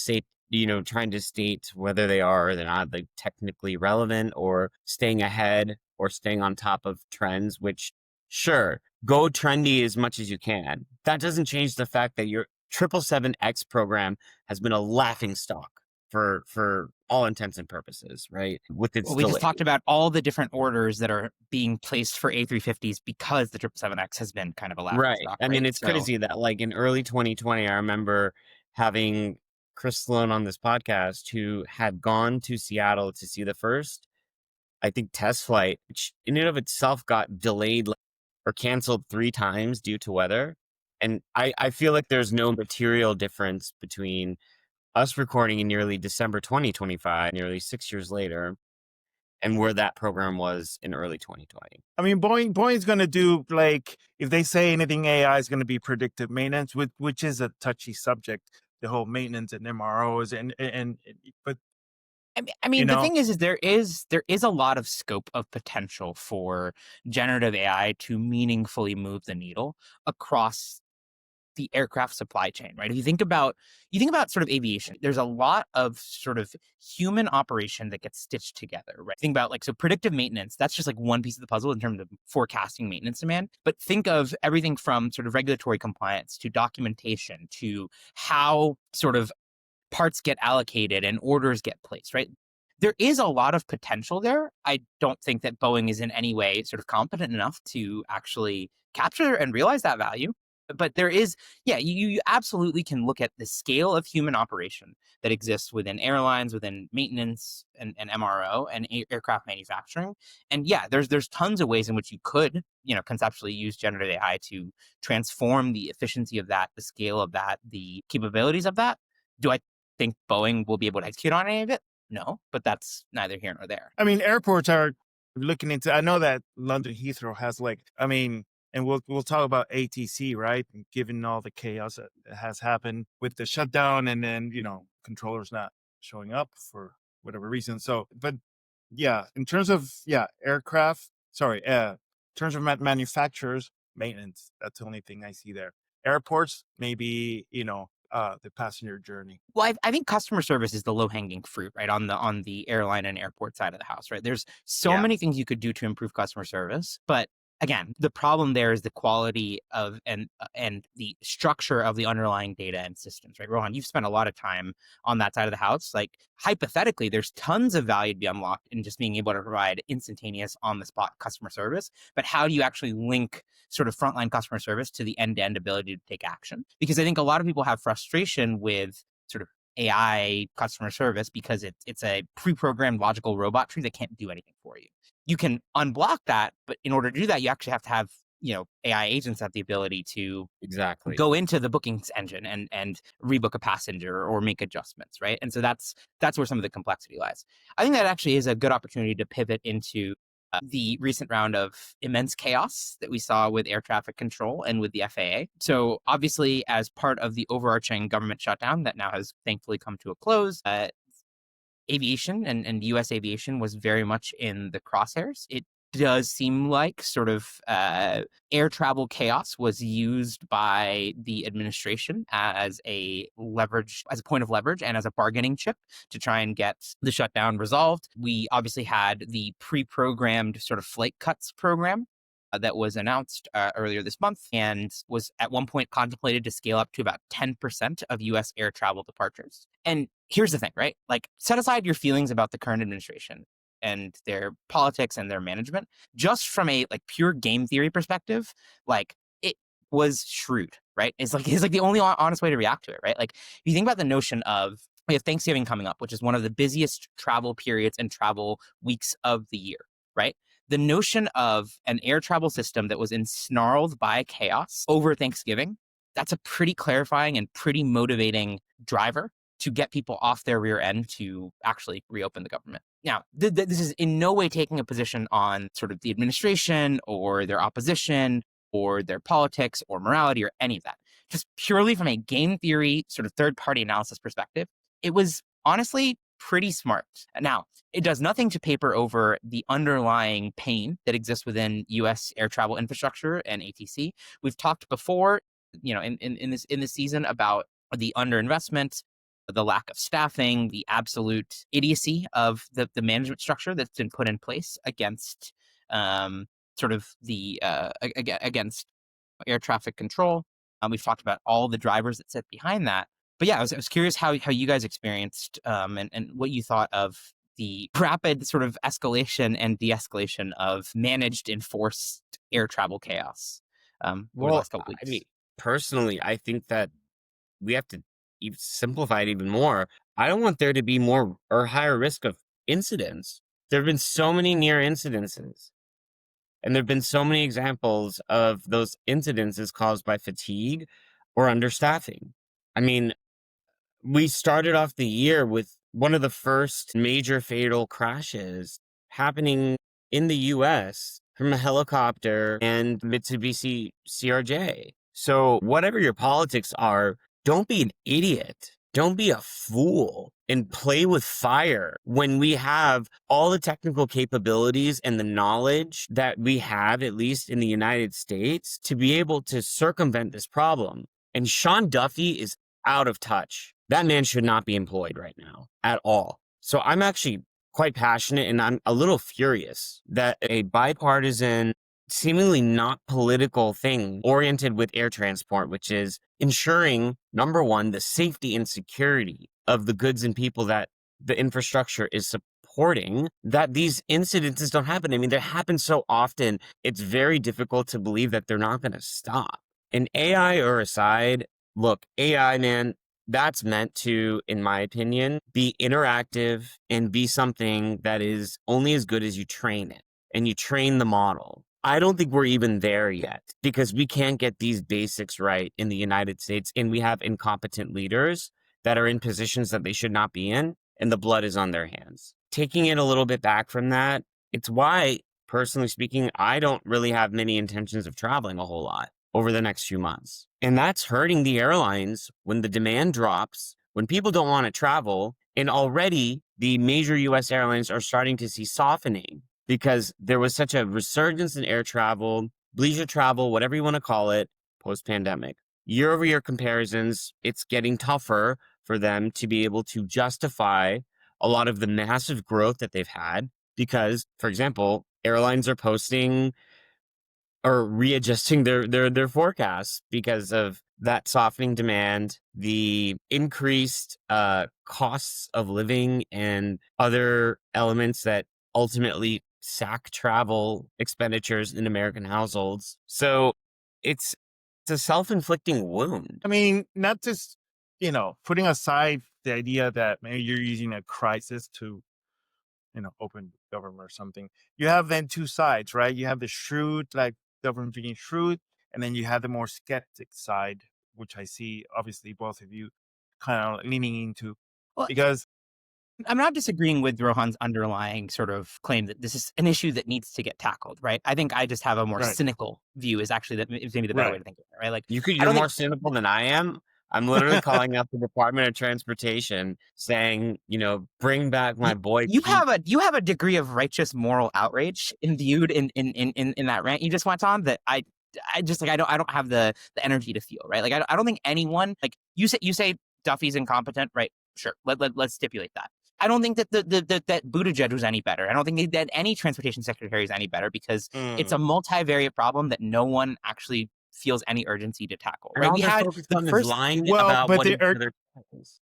trying to state whether they are or they're not like technically relevant or staying ahead or staying on top of trends, which sure, go trendy as much as you can. That doesn't change the fact that your 777X program has been a laughing stock for all intents and purposes, right? With its Well, we just delay. talked about all the different orders that are being placed for A350s because the 777X has been kind of a laughing Right. stock. I mean, right? it's crazy that like in early 2020, I remember having Chris Sloan on this podcast who had gone to Seattle to see the first, I think, test flight, which in and of itself got delayed or canceled 3 times due to weather. And I feel like there's no material difference between us recording in nearly December 2025, nearly 6 years later, and where that program was in early 2020. I mean, Boeing's going to do, like, if they say anything, AI is going to be predictive maintenance, which is a touchy subject, the whole maintenance and MROs, but I mean, you the know, thing is there is a lot of scope of potential for generative AI to meaningfully move the needle across the aircraft supply chain, right? If you think about sort of aviation, there's a lot of sort of human operation that gets stitched together, right? Think about so predictive maintenance, that's just like one piece of the puzzle in terms of forecasting maintenance demand. But think of everything from sort of regulatory compliance to documentation to how sort of parts get allocated and orders get placed, right? There is a lot of potential there. I don't think that Boeing is in any way sort of competent enough to actually capture and realize that value. But there is, you absolutely can look at the scale of human operation that exists within airlines, within maintenance and MRO and aircraft manufacturing. And there's tons of ways in which you could, conceptually use generative AI to transform the efficiency of that, the scale of that, the capabilities of that. Do I think Boeing will be able to execute on any of it? No, but that's neither here nor there. I mean, airports are looking into, I know that London Heathrow has and we'll talk about ATC, right? Given all the chaos that has happened with the shutdown and then, controllers not showing up for whatever reason. So, but yeah, in terms of, in terms of manufacturers, maintenance, that's the only thing I see there. Airports, maybe, the passenger journey. Well, I think customer service is the low-hanging fruit, right? On the airline and airport side of the house, right? There's so many things you could do to improve customer service, but again, the problem there is the quality of and the structure of the underlying data and systems, right? Rohan, you've spent a lot of time on that side of the house. Like hypothetically, there's tons of value to be unlocked in just being able to provide instantaneous, on-the-spot customer service. But how do you actually link sort of frontline customer service to the end-to-end ability to take action? Because I think a lot of people have frustration with sort of AI customer service because it's a pre-programmed logical robot tree that can't do anything for you. You can unblock that, but in order to do that, you actually have to have AI agents have the ability to go into the bookings engine and rebook a passenger or make adjustments, right? And so that's where some of the complexity lies. I think that actually is a good opportunity to pivot into the recent round of immense chaos that we saw with air traffic control and with the FAA. So obviously, as part of the overarching government shutdown that now has thankfully come to a close, aviation and U.S. aviation was very much in the crosshairs. It does seem like sort of air travel chaos was used by the administration as a point of leverage and as a bargaining chip to try and get the shutdown resolved. We obviously had the pre-programmed sort of flight cuts program that was announced earlier this month and was at one point contemplated to scale up to about 10% of U.S. air travel departures. And here's the thing, right? Like, set aside your feelings about the current administration and their politics and their management. Just from a pure game theory perspective, it was shrewd, right? It's like the only honest way to react to it, right? Like, if you think about the notion of, we have Thanksgiving coming up, which is one of the busiest travel periods and travel weeks of the year, right? The notion of an air travel system that was ensnarled by chaos over Thanksgiving, that's a pretty clarifying and pretty motivating driver to get people off their rear end to actually reopen the government. Now, this is in no way taking a position on sort of the administration or their opposition or their politics or morality or any of that. Just purely from a game theory, sort of third-party analysis perspective, it was honestly pretty smart. Now, it does nothing to paper over the underlying pain that exists within U.S. air travel infrastructure and ATC. We've talked before, in this season about the underinvestment the lack of staffing, the absolute idiocy of the management structure that's been put in place against sort of the against air traffic control. We've talked about all the drivers that sit behind that. But yeah, I was curious how you guys experienced and what you thought of the rapid sort of escalation and de-escalation of managed enforced air travel chaos over the Well, last couple weeks. I mean, personally, I think that we have to simplify it even more. I don't want there to be more or higher risk of incidents. There have been so many near incidences, and there have been so many examples of those incidences caused by fatigue or understaffing. I mean, we started off the year with one of the first major fatal crashes happening in the US from a helicopter and Mitsubishi CRJ. So, whatever your politics are, don't be an idiot. Don't be a fool and play with fire when we have all the technical capabilities and the knowledge that we have, at least in the United States, to be able to circumvent this problem. And Sean Duffy is out of touch. That man should not be employed right now at all. So I'm actually quite passionate, and I'm a little furious that a bipartisan, seemingly not political thing oriented with air transport, which is ensuring, number one, the safety and security of the goods and people that the infrastructure is supporting, that these incidences don't happen. I mean, they happen so often, it's very difficult to believe that they're not going to stop. And AI or aside, look, AI, man, that's meant to, in my opinion, be interactive and be something that is only as good as you train it and you train the model. I don't think we're even there yet because we can't get these basics right in the United States, and we have incompetent leaders that are in positions that they should not be in, and the blood is on their hands. Taking it a little bit back from that, it's why, personally speaking, I don't really have many intentions of traveling a whole lot over the next few months. And that's hurting the airlines when the demand drops, when people don't want to travel, and already the major US airlines are starting to see softening because there was such a resurgence in air travel, leisure travel, whatever you want to call it, post-pandemic. Year-over-year comparisons, it's getting tougher for them to be able to justify a lot of the massive growth that they've had because, for example, airlines are posting or readjusting their forecasts because of that softening demand, the increased costs of living, and other elements that ultimately sack travel expenditures in American households. So it's a self-inflicting wound. I mean, not just, putting aside the idea that maybe you're using a crisis to, open government or something. You have then two sides, right? You have the shrewd, like government being shrewd, and then you have the more skeptic side, which I see obviously both of you kind of leaning into Well, because I'm not disagreeing with Rohan's underlying sort of claim that this is an issue that needs to get tackled, right? I think I just have a more Right. cynical view is actually is maybe the better way Right. to think of it, right? Like You're more cynical than I am. I'm literally calling up the Department of Transportation saying, bring back my boy you Pete. you have a degree of righteous moral outrage imbued in that rant you just went on that I just like I don't have the energy to feel, right? Like I don't think anyone, like you say Duffy's incompetent, right? Sure. Let's stipulate that. I don't think that that Buttigieg was any better. I don't think that any transportation secretary is any better because it's a multivariate problem that no one actually feels any urgency to tackle. And Right? all We they're had focused the on is first. lying Well, about but what the each other does.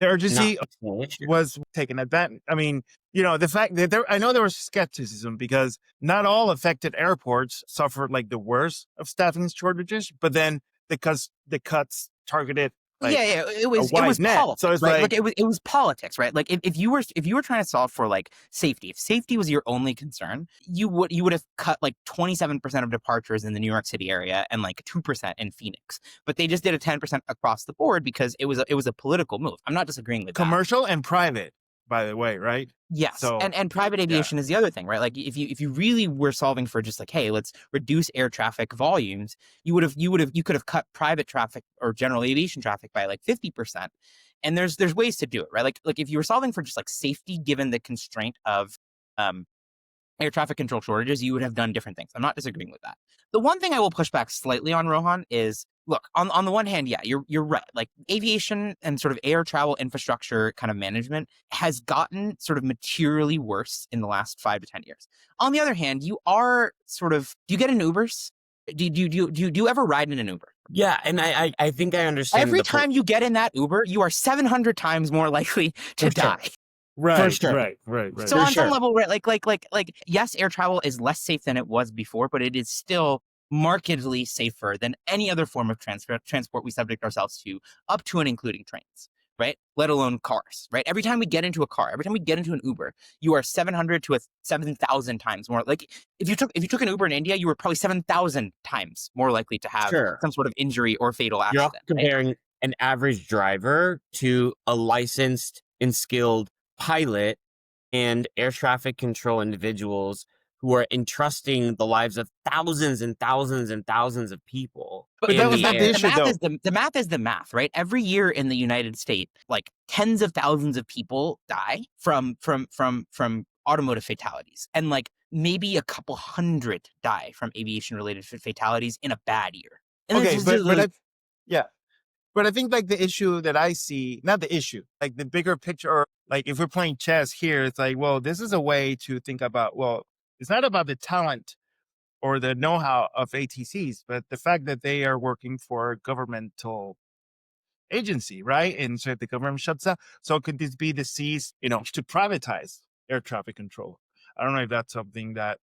the urgency Not fixing the issue. was taken advantage. I mean, the fact that I know there was skepticism because not all affected airports suffered like the worst of staffing shortages, but then the cuts targeted like Yeah, it was wide net. politics, So it's right? like Like it was politics, right? Like if you were trying to solve for like safety, if safety was your only concern, you would have cut like 27% of departures in the New York City area and like 2% in Phoenix. But they just did a 10% across the board because it was a political move. I'm not disagreeing with that. commercial and private, by the way, right? Yes, So and private aviation is the other thing, right? Like if you really were solving for just like, hey, let's reduce air traffic volumes, you could have cut private traffic or general aviation traffic by like 50%. And there's ways to do it, right? Like if you were solving for just like safety, given the constraint of air traffic control shortages, you would have done different things. I'm not disagreeing with that. The one thing I will push back slightly on, Rohan, is look, on the one hand, yeah, you're right. Like aviation and sort of air travel infrastructure kind of management has gotten sort of materially worse in the last 5 to 10 years. On the other hand, you are sort of, do you get in Ubers? Do you ever ride in an Uber? Yeah, and I think I understand Every the point. time you get in that Uber, you are 700 times more likely to For sure. die. Right, sure. right. So For on some sure. level, right, like, yes, air travel is less safe than it was before, but it is still markedly safer than any other form of transport we subject ourselves to, up to and including trains, right? Let alone cars, right? Every time we get into a car, every time we get into an Uber, you are 700 to 7,000 times more. Like if you took an Uber in India, you were probably 7,000 times more likely to have Sure. some sort of injury or fatal You're accident. also Right? comparing an average driver to a licensed and skilled pilot and air traffic control individuals who are entrusting the lives of thousands and thousands and thousands of people But in that was the not the air. issue, though. The math is the math, right? Every year in the United States, like tens of thousands of people die from automotive fatalities, and like maybe a couple hundred die from aviation related fatalities in a bad year. And Okay, this but is- yeah. But I think like the issue that I see, not the issue, like the bigger picture, or like if we're playing chess here, it's like, well, this is a way to think about, well, it's not about the talent or the know-how of ATCs, but the fact that they are working for a governmental agency, right? And so if the government shuts down, so could this be the C's, to privatize air traffic control? I don't know if that's something that,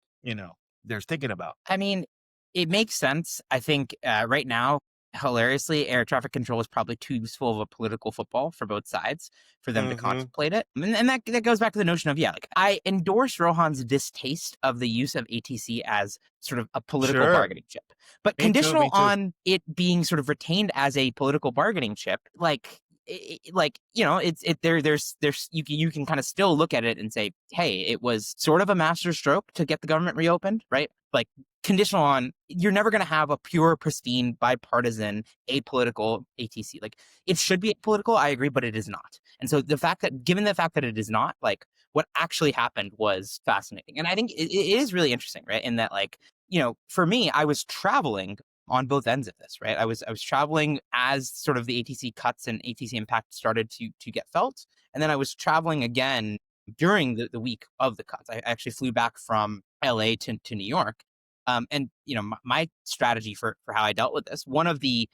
they're thinking about. I mean, it makes sense. I think right now, hilariously, air traffic control is probably too useful of a political football for both sides for them to contemplate it. And that goes back to the notion of, like I endorse Rohan's distaste of the use of ATC as sort of a political Sure. bargaining chip, but Me too, conditional me too. on it being sort of retained as a political bargaining chip, there's you can kind of still look at it and say, hey, it was sort of a masterstroke to get the government reopened, right? Like conditional on, you're never going to have a pure, pristine, bipartisan, apolitical ATC. Like it should be political, I agree, but it is not. And so given the fact that it is not, like what actually happened was fascinating. And I think it is really interesting, right? In that, like, for me, I was traveling on both ends of this, right? I was traveling as sort of the ATC cuts and ATC impact started to get felt. And then I was traveling again during the week of the cuts. I actually flew back from LA to New York. And my strategy for how I dealt with this, one of the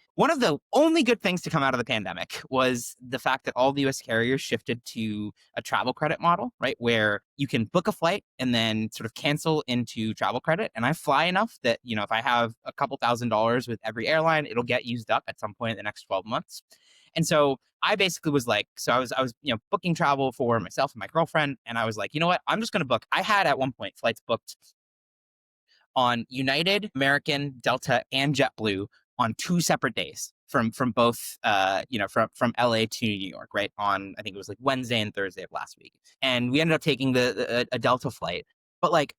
only good things to come out of the pandemic was the fact that all the US carriers shifted to a travel credit model, right? Where you can book a flight and then sort of cancel into travel credit. And I fly enough that, if I have a couple $1,000s with every airline, it'll get used up at some point in the next 12 months. And so I basically was like, I was booking travel for myself and my girlfriend. And I was like, you know what? I'm just going to book. I had at one point flights booked on United, American, Delta, and JetBlue on 2 separate days from both, from LA to New York, right? On, I think it was like Wednesday and Thursday of last week. And we ended up taking a Delta flight. But like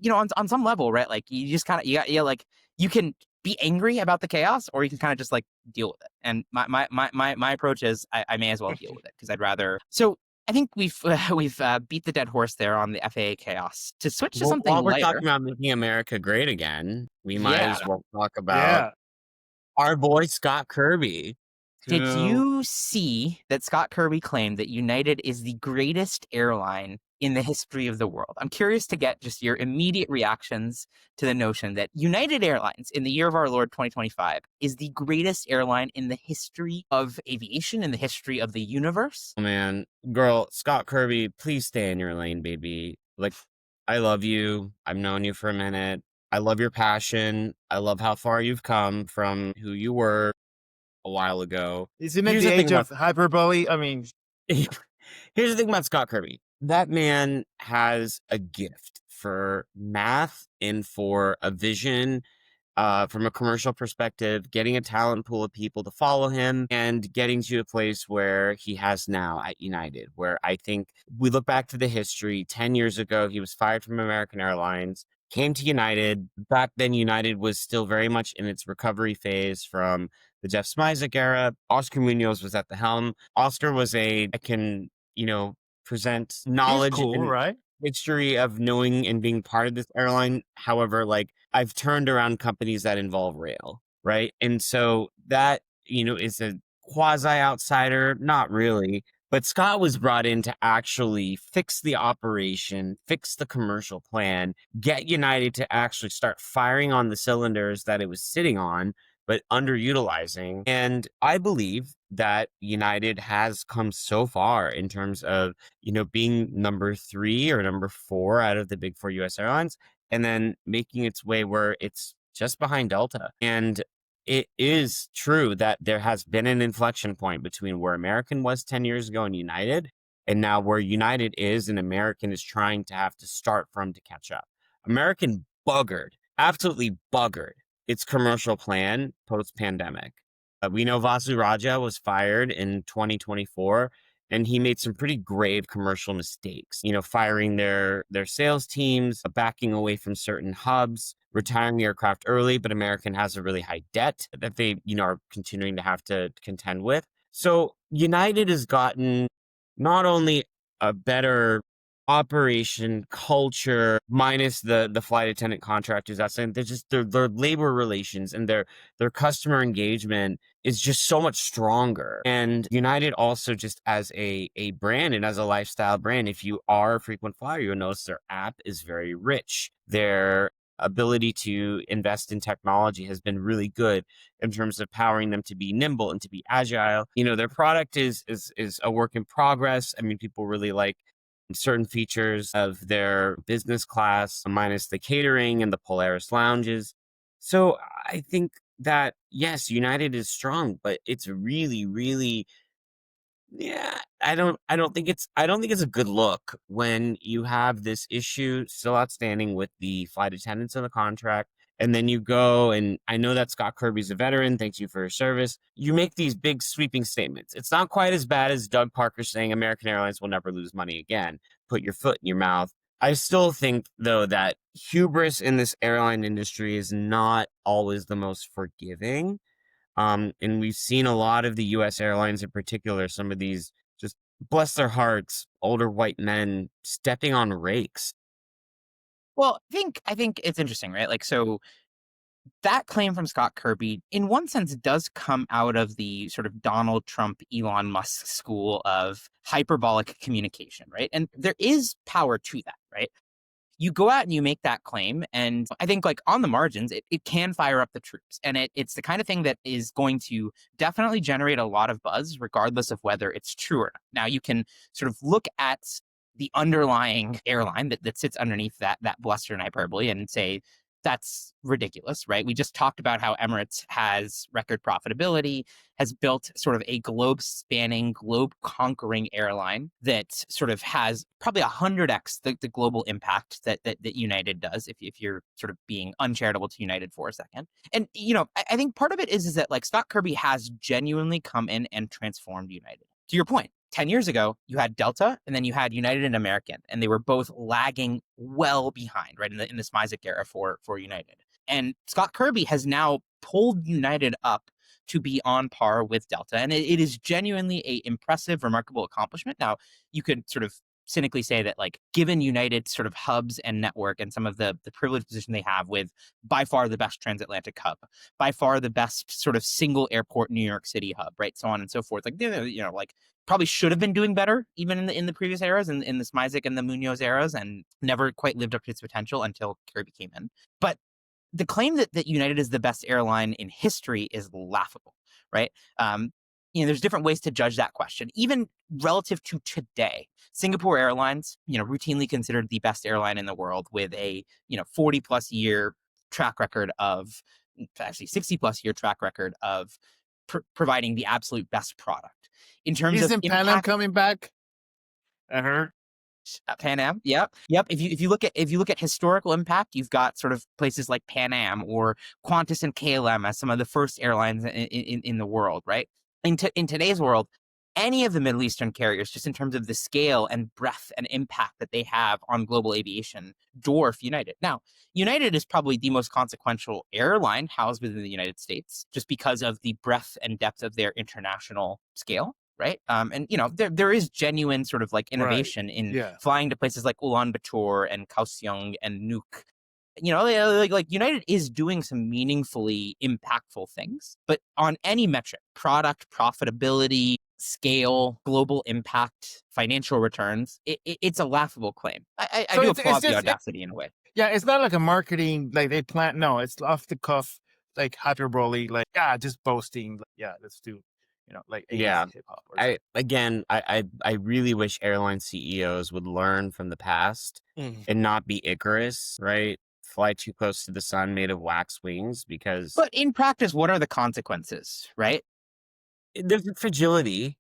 on some level, right? Like you just kind of, like you can be angry about the chaos, or you can kind of just like deal with it. And my approach is I may as well deal with it, because I'd rather. So I think we've beat the dead horse there on the FAA chaos. To switch to something while we're lighter, talking about making America great again, we might Yeah. as well talk about our boy Scott Kirby. Did who- you see that Scott Kirby claimed that United is the greatest airline in the history of the world? I'm curious to get just your immediate reactions to the notion that United Airlines in the year of our Lord 2025 is the greatest airline in the history of aviation, in the history of the universe? Oh, man, girl, Scott Kirby, please stay in your lane, baby. Like, I love you. I've known you for a minute. I love your passion. I love how far you've come from who you were a while ago. Isn't it Here's the the thing age of hyperbole? I mean, Here's the thing about Scott Kirby. That man has a gift for math and for a vision, from a commercial perspective, getting a talent pool of people to follow him and getting to a place where he has now at United, where I think we look back to the history. 10 years ago, he was fired from American Airlines, came to United. Back then, United was still very much in its recovery phase from the Jeff Smizek era. Oscar Munoz was at the helm. Oscar was I can, present he's knowledge cool, and right? history of knowing and being part of this airline. However, like I've turned around companies that involve rail. right? And so that, is a quasi outsider, not really. But Scott was brought in to actually fix the operation, fix the commercial plan, get United to actually start firing on the cylinders that it was sitting on, but underutilizing. And I believe that United has come so far in terms of, being number 3 or number 4 out of the big 4 US airlines, and then making its way where it's just behind Delta. And it is true that there has been an inflection point between where American was 10 years ago and United, and now where United is and American is trying to have to start from to catch up. American absolutely buggered its commercial plan post-pandemic. We know Vasu Raja was fired in 2024, and he made some pretty grave commercial mistakes, firing their sales teams, backing away from certain hubs, retiring aircraft early, but American has a really high debt that they, are continuing to have to contend with. So United has gotten not only a better operation culture minus the flight attendant contractors, that's saying they're just their labor relations and their customer engagement is just so much stronger. And United also, just as a brand and as a lifestyle brand, if you are a frequent flyer, you'll notice their app is very rich. Their ability to invest in technology has been really good in terms of powering them to be nimble and to be agile. Their product is a work in progress. I mean, people really like certain features of their business class, minus the catering and the Polaris lounges. So I think that, yes, United is strong, but it's really, really, I don't think it's a good look when you have this issue still outstanding with the flight attendants in the contract. And then you go, and I know that Scott Kirby's a veteran. Thanks you for your service. You make these big sweeping statements. It's not quite as bad as Doug Parker saying American Airlines will never lose money again. Put your foot in your mouth. I still think, though, that hubris in this airline industry is not always the most forgiving. And we've seen a lot of the US airlines in particular, some of these, just bless their hearts, older white men stepping on rakes. Well, I think it's interesting, right? Like, so that claim from Scott Kirby, in one sense, does come out of the sort of Donald Trump, Elon Musk school of hyperbolic communication, right? And there is power to that, right? You go out and you make that claim, and I think, like, on the margins, it can fire up the troops. And it's the kind of thing that is going to definitely generate a lot of buzz, regardless of whether it's true or not. Now, you can sort of look at the underlying airline that sits underneath that bluster and hyperbole and say, that's ridiculous, right? We just talked about how Emirates has record profitability, has built sort of a globe-spanning, globe-conquering airline that sort of has probably 100x the global impact that United does, if you're sort of being uncharitable to United for a second. And, I think part of it is that, like, Scott Kirby has genuinely come in and transformed United. To your point, 10 years ago, you had Delta, and then you had United and American, and they were both lagging well behind, right, in the Smizik era for United. And Scott Kirby has now pulled United up to be on par with Delta, and it is genuinely a impressive, remarkable accomplishment. Now, you could sort of cynically say that, like, given United's sort of hubs and network and some of the privileged position they have with by far the best transatlantic hub, by far the best sort of single airport New York City hub, right, so on and so forth, like, like, probably should have been doing better even in the previous eras, in the Smizik and the Munoz eras, and never quite lived up to its potential until Kirby came in. But the claim that United is the best airline in history is laughable, right? There's different ways to judge that question. Even relative to today, Singapore Airlines, routinely considered the best airline in the world with a, 40 plus year track record of, actually 60 plus year track record of providing the absolute best product. In terms Isn't of Pan Am coming back? I heard. Pan Am, yep. If you look at historical impact, you've got sort of places like Pan Am or Qantas and KLM as some of the first airlines in the world, right? In today's world, any of the Middle Eastern carriers, just in terms of the scale and breadth and impact that they have on global aviation, dwarf United. Now, United is probably the most consequential airline housed within the United States, just because of the breadth and depth of their international scale. Right. And, there is genuine sort of like innovation in flying to places like Ulaanbaatar and Kaohsiung and Nuuk. like United is doing some meaningfully impactful things, but on any metric, product, profitability, scale, global impact, financial returns, it's a laughable claim. I So do it's applaud the just audacity in a way. yeah, it's not like a marketing like they plan. No, it's off the cuff, like hyperbole, like just boasting. Like, yeah, let's do, like 80s Yeah. hip hop or something. I really wish airline CEOs would learn from the past and not be Icarus, right? Fly too close to the sun made of wax wings, because But in practice, what are the consequences, right? there's a fragility,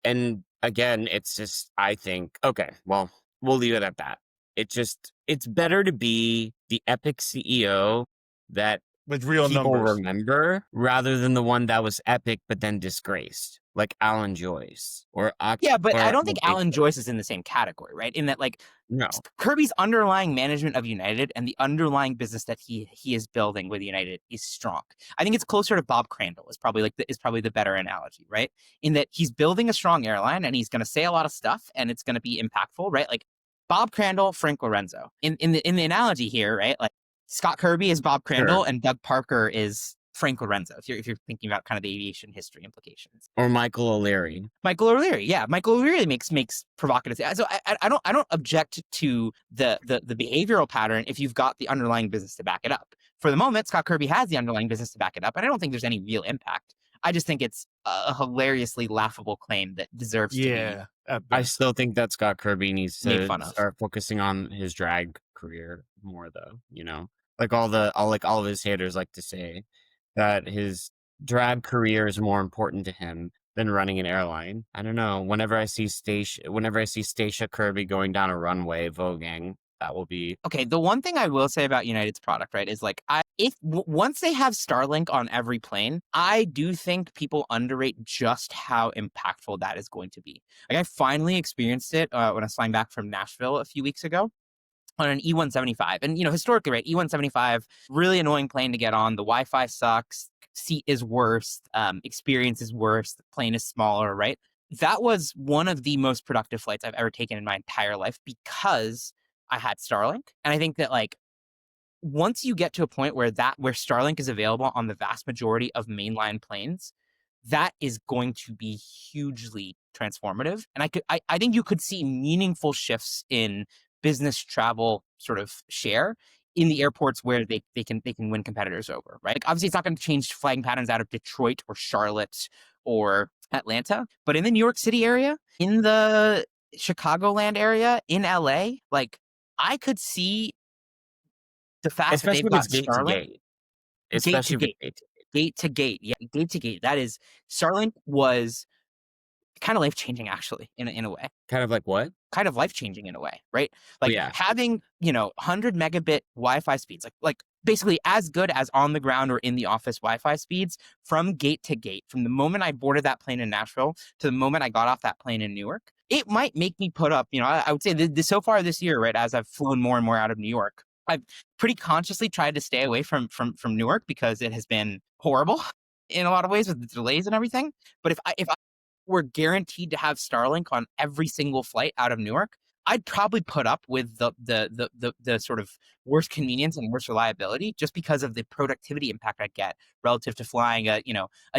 and again, it's just, I think, okay, well, we'll leave it at that. It's better to be the epic CEO that With real people numbers. remember, rather than the one that was epic but then disgraced, like Alan Joyce or Yeah, but I or don't think Alan Baker. Joyce is in the same category, right? In that, like, No, Kirby's underlying management of United and the underlying business that he is building with United is strong. I think it's closer to Bob Crandall is probably the better analogy, right? In that he's building a strong airline and he's going to say a lot of stuff and it's going to be impactful, right? Like Bob Crandall, Frank Lorenzo. In the analogy here, right? Like Scott Kirby is Bob Crandall sure. and Doug Parker is Frank Lorenzo, if you're thinking about kind of the aviation history implications. Or Michael O'Leary. Michael O'Leary makes provocative. So I don't object to the behavioral pattern if you've got the underlying business to back it up. For the moment, Scott Kirby has the underlying business to back it up, and I don't think there's any real impact. I just think it's a hilariously laughable claim that deserves to be I still think that Scott Kirby needs made to fun of. start focusing on his drag career more, though. Like all of his haters like to say that his drag career is more important to him than running an airline. I don't know. Whenever I see Stacia Kirby going down a runway voguing, that will be Okay, the one thing I will say about United's product, right, is like once they have Starlink on every plane, I do think people underrate just how impactful that is going to be. Like I finally experienced it when I was flying back from Nashville a few weeks ago on an E175. And, historically, right, E175, really annoying plane to get on. The Wi-Fi sucks. Seat is worse. Experience is worse. The plane is smaller, right? That was one of the most productive flights I've ever taken in my entire life because I had Starlink. And I think that, like, once you get to a point where Starlink is available on the vast majority of mainline planes, that is going to be hugely transformative. And I think you could see meaningful shifts in business travel sort of share in the airports where they can win competitors over, right? Like obviously, it's not going to change flying patterns out of Detroit or Charlotte or Atlanta, but in the New York City area, in the Chicagoland area, in LA, like I could see the fact that especially they've if got it's gate to Starlink gate. Especially if it's gate to gate. Yeah, gate to gate. That is, Starlink was kind of life changing, actually, in a way. kind of like what? Kind of life changing in a way, right? Like Yeah. having 100 megabit Wi-Fi speeds, like basically as good as on the ground or in the office Wi-Fi speeds from gate to gate. From the moment I boarded that plane in Nashville to the moment I got off that plane in Newark, it might make me put up. I would say so far this year, right, as I've flown more and more out of New York, I've pretty consciously tried to stay away from Newark because it has been horrible in a lot of ways with the delays and everything. But if I were guaranteed to have Starlink on every single flight out of Newark, I'd probably put up with the sort of worst convenience and worst reliability just because of the productivity impact I'd get relative to flying a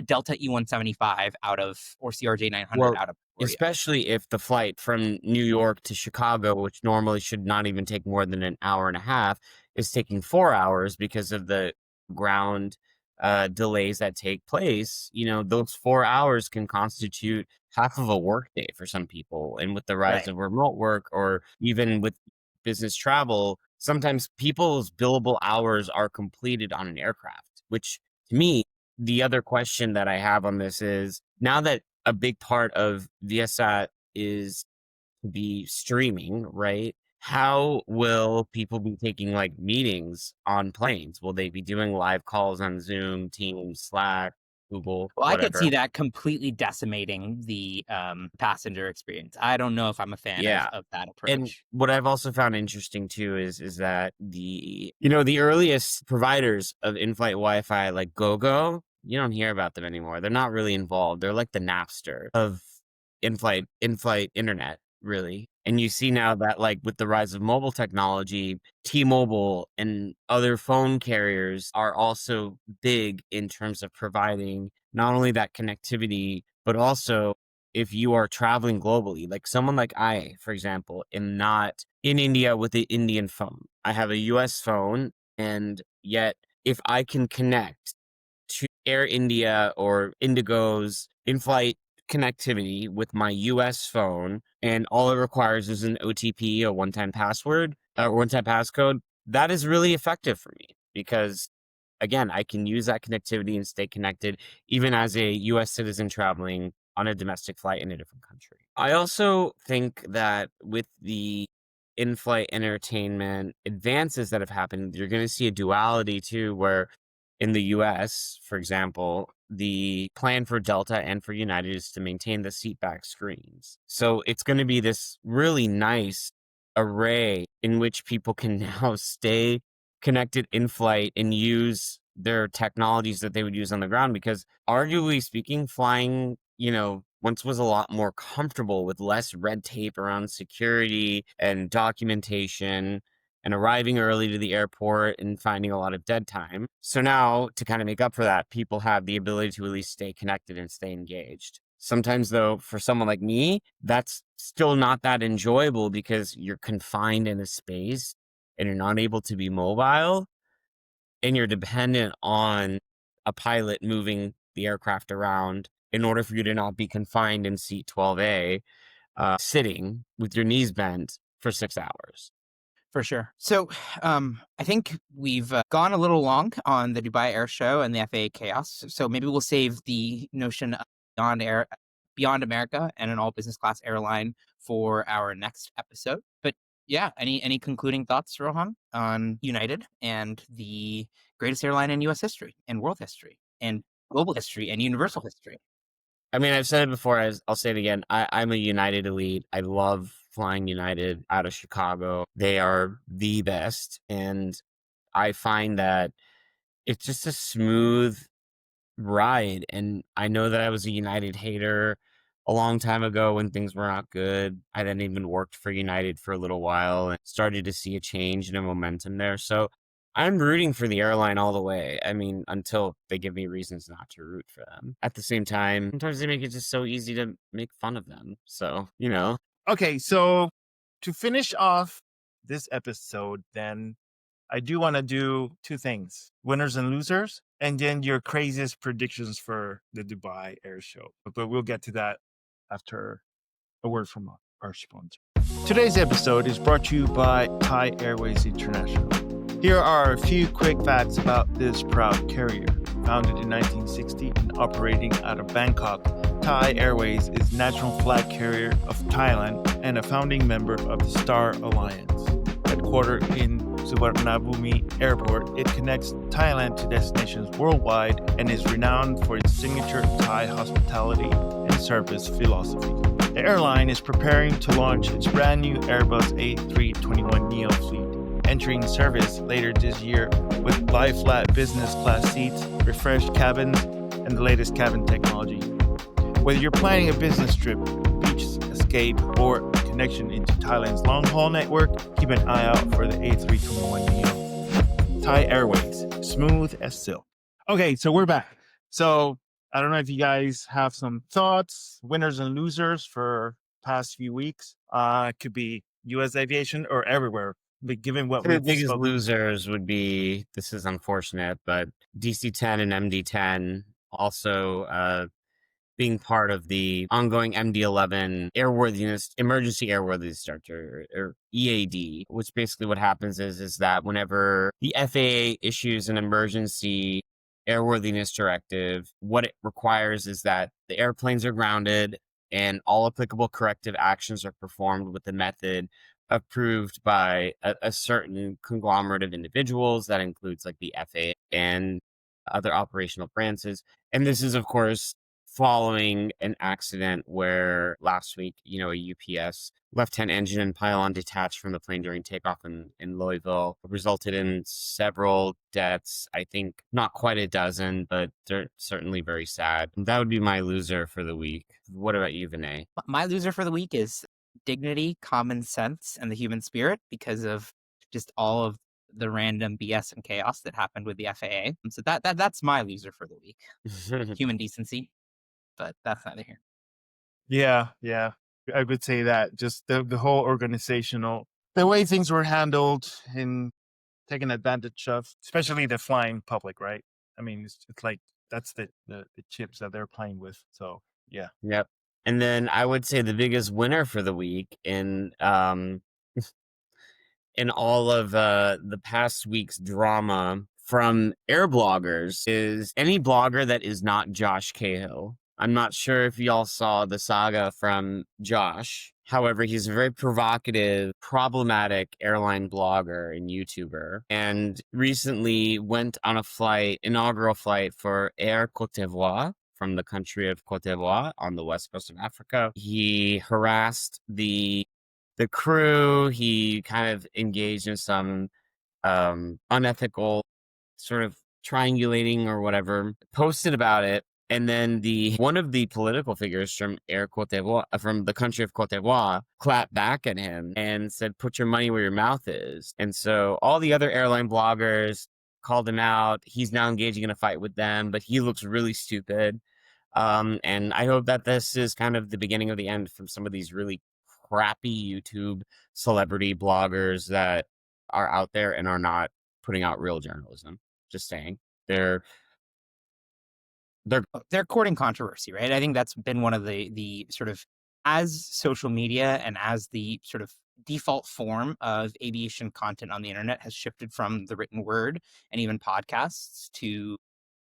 Delta E175 out of or CRJ 900 out of Korea. Especially if the flight from New York to Chicago, which normally should not even take more than an hour and a half, is taking 4 hours because of the ground delays that take place. Those 4 hours can constitute half of a workday for some people. And with the rise Right. of remote work, or even with business travel, sometimes people's billable hours are completed on an aircraft, which to me, the other question that I have on this is, now that a big part of Viasat is to be streaming, right? How will people be taking like meetings on planes? Will they be doing live calls on Zoom, Teams, Slack, Google, Well, I could whatever? see that completely decimating the passenger experience. I don't know if I'm a fan of that approach. And what I've also found interesting too is that the earliest providers of in-flight Wi-Fi, like GoGo, you don't hear about them anymore. They're not really involved. They're like the Napster of in-flight internet. really. And you see now that, like, with the rise of mobile technology, T-Mobile and other phone carriers are also big in terms of providing not only that connectivity, but also if you are traveling globally, like someone like I, for example, am not in India with the Indian phone. I have a US phone, and yet if I can connect to Air India or Indigo's in-flight connectivity with my US phone, and all it requires is an OTP, a one-time password, or one-time passcode, that is really effective for me because, again, I can use that connectivity and stay connected even as a US citizen traveling on a domestic flight in a different country. I also think that with the in-flight entertainment advances that have happened, you're going to see a duality too, where in the US, for example, the plan for Delta and for United is to maintain the seatback screens. So it's going to be this really nice array in which people can now stay connected in flight and use their technologies that they would use on the ground, because arguably speaking, flying, once was a lot more comfortable with less red tape around security and documentation and arriving early to the airport and finding a lot of dead time. So now, to kind of make up for that, people have the ability to at least stay connected and stay engaged. Sometimes, though, for someone like me, that's still not that enjoyable because you're confined in a space and you're not able to be mobile, and you're dependent on a pilot moving the aircraft around in order for you to not be confined in seat 12A, sitting with your knees bent for 6 hours. For sure. So I think we've gone a little long on the Dubai Airshow and the FAA chaos. So maybe we'll save the notion of beyond America and an all business class airline for our next episode. But yeah, any concluding thoughts, Rohan, on United and the greatest airline in U.S. history and world history and global history and universal history? I mean, I've said it before, I'll say it again. I'm a United elite. I love flying United out of Chicago. They are the best. And I find that it's just a smooth ride. And I know that I was a United hater a long time ago when things were not good. I then even worked for United for a little while and started to see a change and a momentum there. So I'm rooting for the airline all the way. I mean, until they give me reasons not to root for them. At the same time, sometimes they make it just so easy to make fun of them. So, Okay, so to finish off this episode, then I do want to do two things: winners and losers, and then your craziest predictions for the Dubai Air Show. But we'll get to that after a word from our sponsor. Today's episode is brought to you by Thai Airways International. Here are a few quick facts about this proud carrier. Founded in 1960 and operating out of Bangkok, Thai Airways is national flag carrier of Thailand and a founding member of the Star Alliance. Headquartered in Suvarnabhumi Airport, it connects Thailand to destinations worldwide and is renowned for its signature Thai hospitality and service philosophy. The airline is preparing to launch its brand new Airbus A321neo fleet, entering service later this year with lie-flat business class seats, refreshed cabins, and the latest cabin technology. Whether you're planning a business trip, beach escape, or connection into Thailand's long-haul network, keep an eye out for the A321neo. Thai Airways, smooth as silk. Okay, so we're back. So I don't know if you guys have some thoughts, winners and losers for past few weeks. Could be U.S. aviation or everywhere. But given what the biggest losers would be, this is unfortunate, but DC-10 and MD-10 also being part of the ongoing MD-11 emergency airworthiness structure, or EAD, which basically what happens is that whenever the FAA issues an emergency airworthiness directive, what it requires is that the airplanes are grounded and all applicable corrective actions are performed with the method approved by a certain conglomerate of individuals that includes like the FAA and other operational branches. And this is, of course, following an accident where last week, a UPS left-hand engine and pylon detached from the plane during takeoff in Louisville resulted in several deaths. I think not quite a dozen, but they're certainly very sad. That would be my loser for the week. What about you, Vinay? My loser for the week is dignity, common sense, and the human spirit because of just all of the random BS and chaos that happened with the FAA. So that's my loser for the week. Human decency, but that's neither here. Yeah. I would say that just the whole organizational, the way things were handled and taken advantage of, especially the flying public, right? I mean, it's like that's the chips that they're playing with. So yeah. Yep. And then I would say the biggest winner for the week in all of the past week's drama from air bloggers is any blogger that is not Josh Cahill. I'm not sure if y'all saw the saga from Josh. However, he's a very provocative, problematic airline blogger and YouTuber, and recently went on a inaugural flight for Air Cote d'Ivoire from the country of Cote d'Ivoire on the west coast of Africa. He harassed the crew. He kind of engaged in some unethical sort of triangulating or whatever, posted about it. And then one of the political figures from Air Cote d'Ivoire, from the country of Cote d'Ivoire, clapped back at him and said, "Put your money where your mouth is." And so all the other airline bloggers called him out. He's now engaging in a fight with them, but he looks really stupid. And I hope that this is kind of the beginning of the end from some of these really crappy YouTube celebrity bloggers that are out there and are not putting out real journalism. Just saying. They're courting controversy, right? I think that's been one of the sort of, as social media and as the sort of default form of aviation content on the internet has shifted from the written word and even podcasts to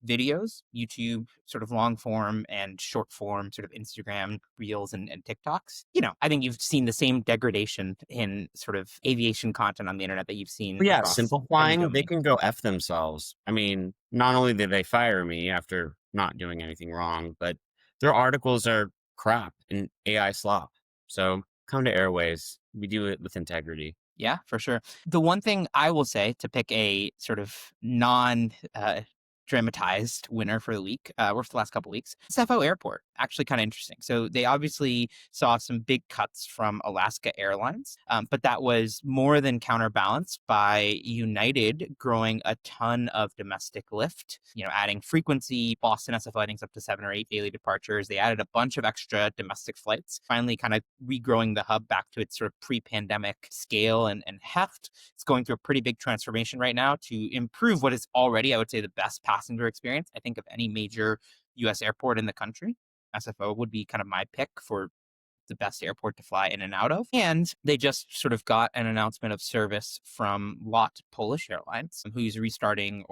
videos, YouTube, sort of long form and short form, sort of Instagram reels and TikToks. I think you've seen the same degradation in sort of aviation content on the internet that you've seen. But yeah, across simplifying, any they domain. can go F themselves. I mean, not only did they fire me after not doing anything wrong, but their articles are crap and AI slop. So come to Airways. We do it with integrity. Yeah, for sure. The one thing I will say, to pick a sort of non dramatized winner for the week, or for the last couple of weeks, SFO Airport. Actually kind of interesting. So they obviously saw some big cuts from Alaska Airlines, but that was more than counterbalanced by United growing a ton of domestic lift, adding frequency. Boston SFO, I think, is up to 7 or 8 daily departures. They added a bunch of extra domestic flights, finally kind of regrowing the hub back to its sort of pre-pandemic scale and heft. It's going through a pretty big transformation right now to improve what is already, I would say, the best passenger experience, I think, of any major U.S. airport in the country. SFO would be kind of my pick for the best airport to fly in and out of. And they just sort of got an announcement of service from LOT Polish Airlines, who's starting,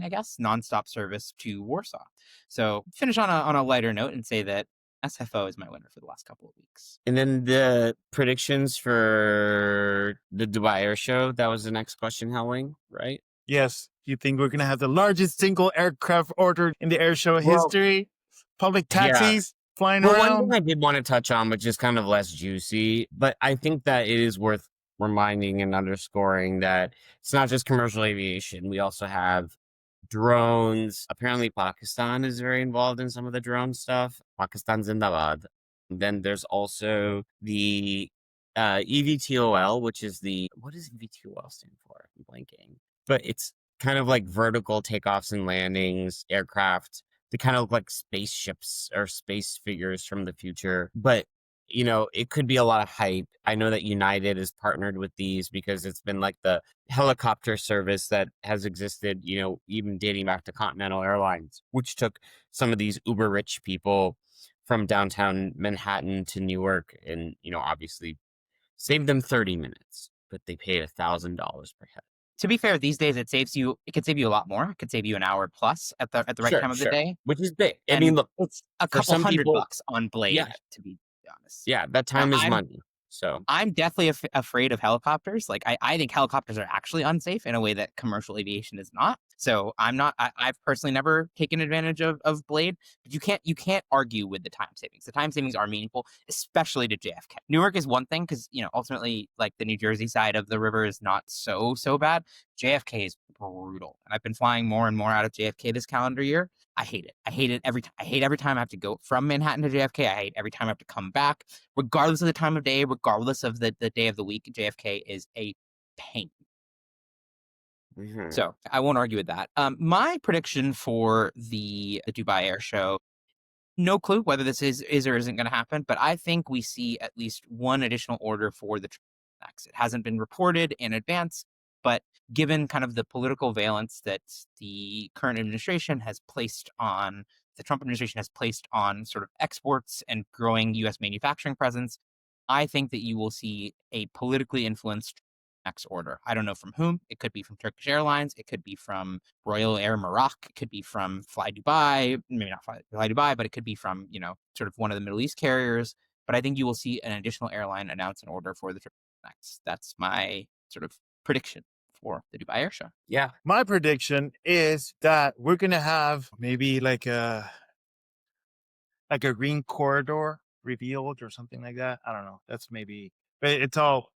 I guess, nonstop service to Warsaw. So finish on a lighter note and say that SFO is my winner for the last couple of weeks. And then the predictions for the Dubai Airshow, that was the next question, Helwing, right? Yes. You think we're going to have the largest single aircraft ordered in the airshow history? Public taxis flying One around? thing I did want to touch on, which is kind of less juicy, but I think that it is worth reminding and underscoring that it's not just commercial aviation. We also have drones. Apparently, Pakistan is very involved in some of the drone stuff. Pakistan Zindabad. Then there's also the EVTOL, which is what does EVTOL stand for? I'm blanking. But it's kind of like vertical takeoffs and landings, aircraft. They kind of look like spaceships or space figures from the future. But, it could be a lot of hype. I know that United is partnered with these because it's been like the helicopter service that has existed, even dating back to Continental Airlines, which took some of these uber rich people from downtown Manhattan to Newark and, obviously saved them 30 minutes, but they paid $1,000 per head. To be fair, these days it could save you a lot more. It could save you an hour plus at the right time of the day, which is big. I And mean, look, it's a couple $100 on Blade, to be honest. Yeah, that time is money. So I'm definitely afraid of helicopters. Like I think helicopters are actually unsafe in a way that commercial aviation is not. So I've personally never taken advantage of Blade, but you can't argue with the time savings. The time savings are meaningful, especially to JFK. Newark is one thing because, ultimately, like, the New Jersey side of the river is not so bad. JFK is brutal. And I've been flying more and more out of JFK this calendar year. I hate it. I hate it every time. I hate every time I have to go from Manhattan to JFK. I hate every time I have to come back, regardless of the time of day, regardless of the day of the week. JFK is a pain. Mhm. So I won't argue with that. My prediction for the Dubai Air Show, no clue whether this is or isn't going to happen, but I think we see at least one additional order for the Max. It hasn't been reported in advance, but given kind of the political valence that the current administration has placed on, the Trump administration has placed on sort of exports and growing U.S. manufacturing presence, I think that you will see a politically influenced Max order. I don't know from whom. It could be from Turkish Airlines. It could be from Royal Air Maroc. It could be from Fly Dubai. Maybe not Fly Dubai, but it could be from, sort of one of the Middle East carriers. But I think you will see an additional airline announce an order for the Max. That's my sort of prediction for the Dubai Air Show. Yeah. My prediction is that we're going to have maybe like a green corridor revealed or something like that. I don't know. That's maybe, but it's all,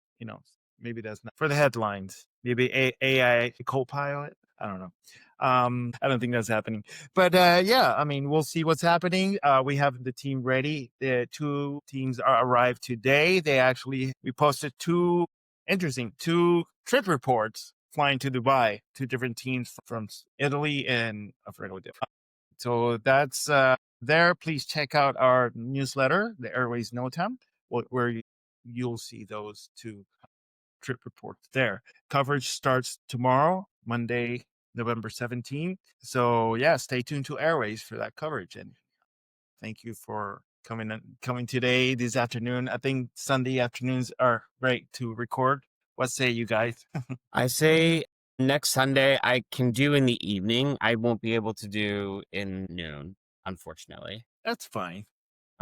maybe that's not for the headlines. Maybe AI co-pilot. I don't know. I don't think that's happening. But yeah, I mean, we'll see what's happening. We have the team ready. The two teams arrived today. We posted two trip reports flying to Dubai, two different teams from Italy and I forget what different. So that's there. Please check out our newsletter, the Airways Notam, where you'll see those two trip reports there. Coverage starts tomorrow, Monday, November 17th. So yeah, stay tuned to Airways for that coverage. And thank you for coming today, this afternoon. I think Sunday afternoons are great to record. What say you guys? I say next Sunday I can do in the evening. I won't be able to do in noon, unfortunately. That's fine.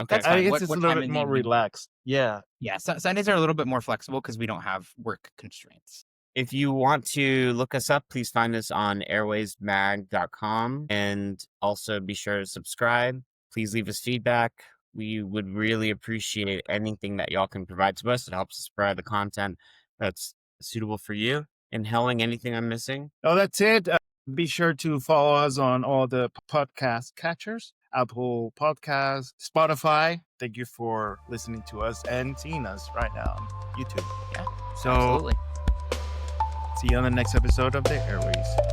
Okay. That's I fine. guess What it's a time little bit in the more evening? relaxed. Yeah. Yeah, Sundays are a little bit more flexible because we don't have work constraints. If you want to look us up, please find us on airwaysmag.com and also be sure to subscribe. Please leave us feedback. We would really appreciate anything that y'all can provide to us. It helps us spread the content that's suitable for you. And Helwing, anything I'm missing? Oh, that's it. Be sure to follow us on all the podcast catchers, Apple Podcasts, Spotify. Thank you for listening to us and seeing us right now on YouTube. Yeah, So absolutely. see you on the next episode of the Airways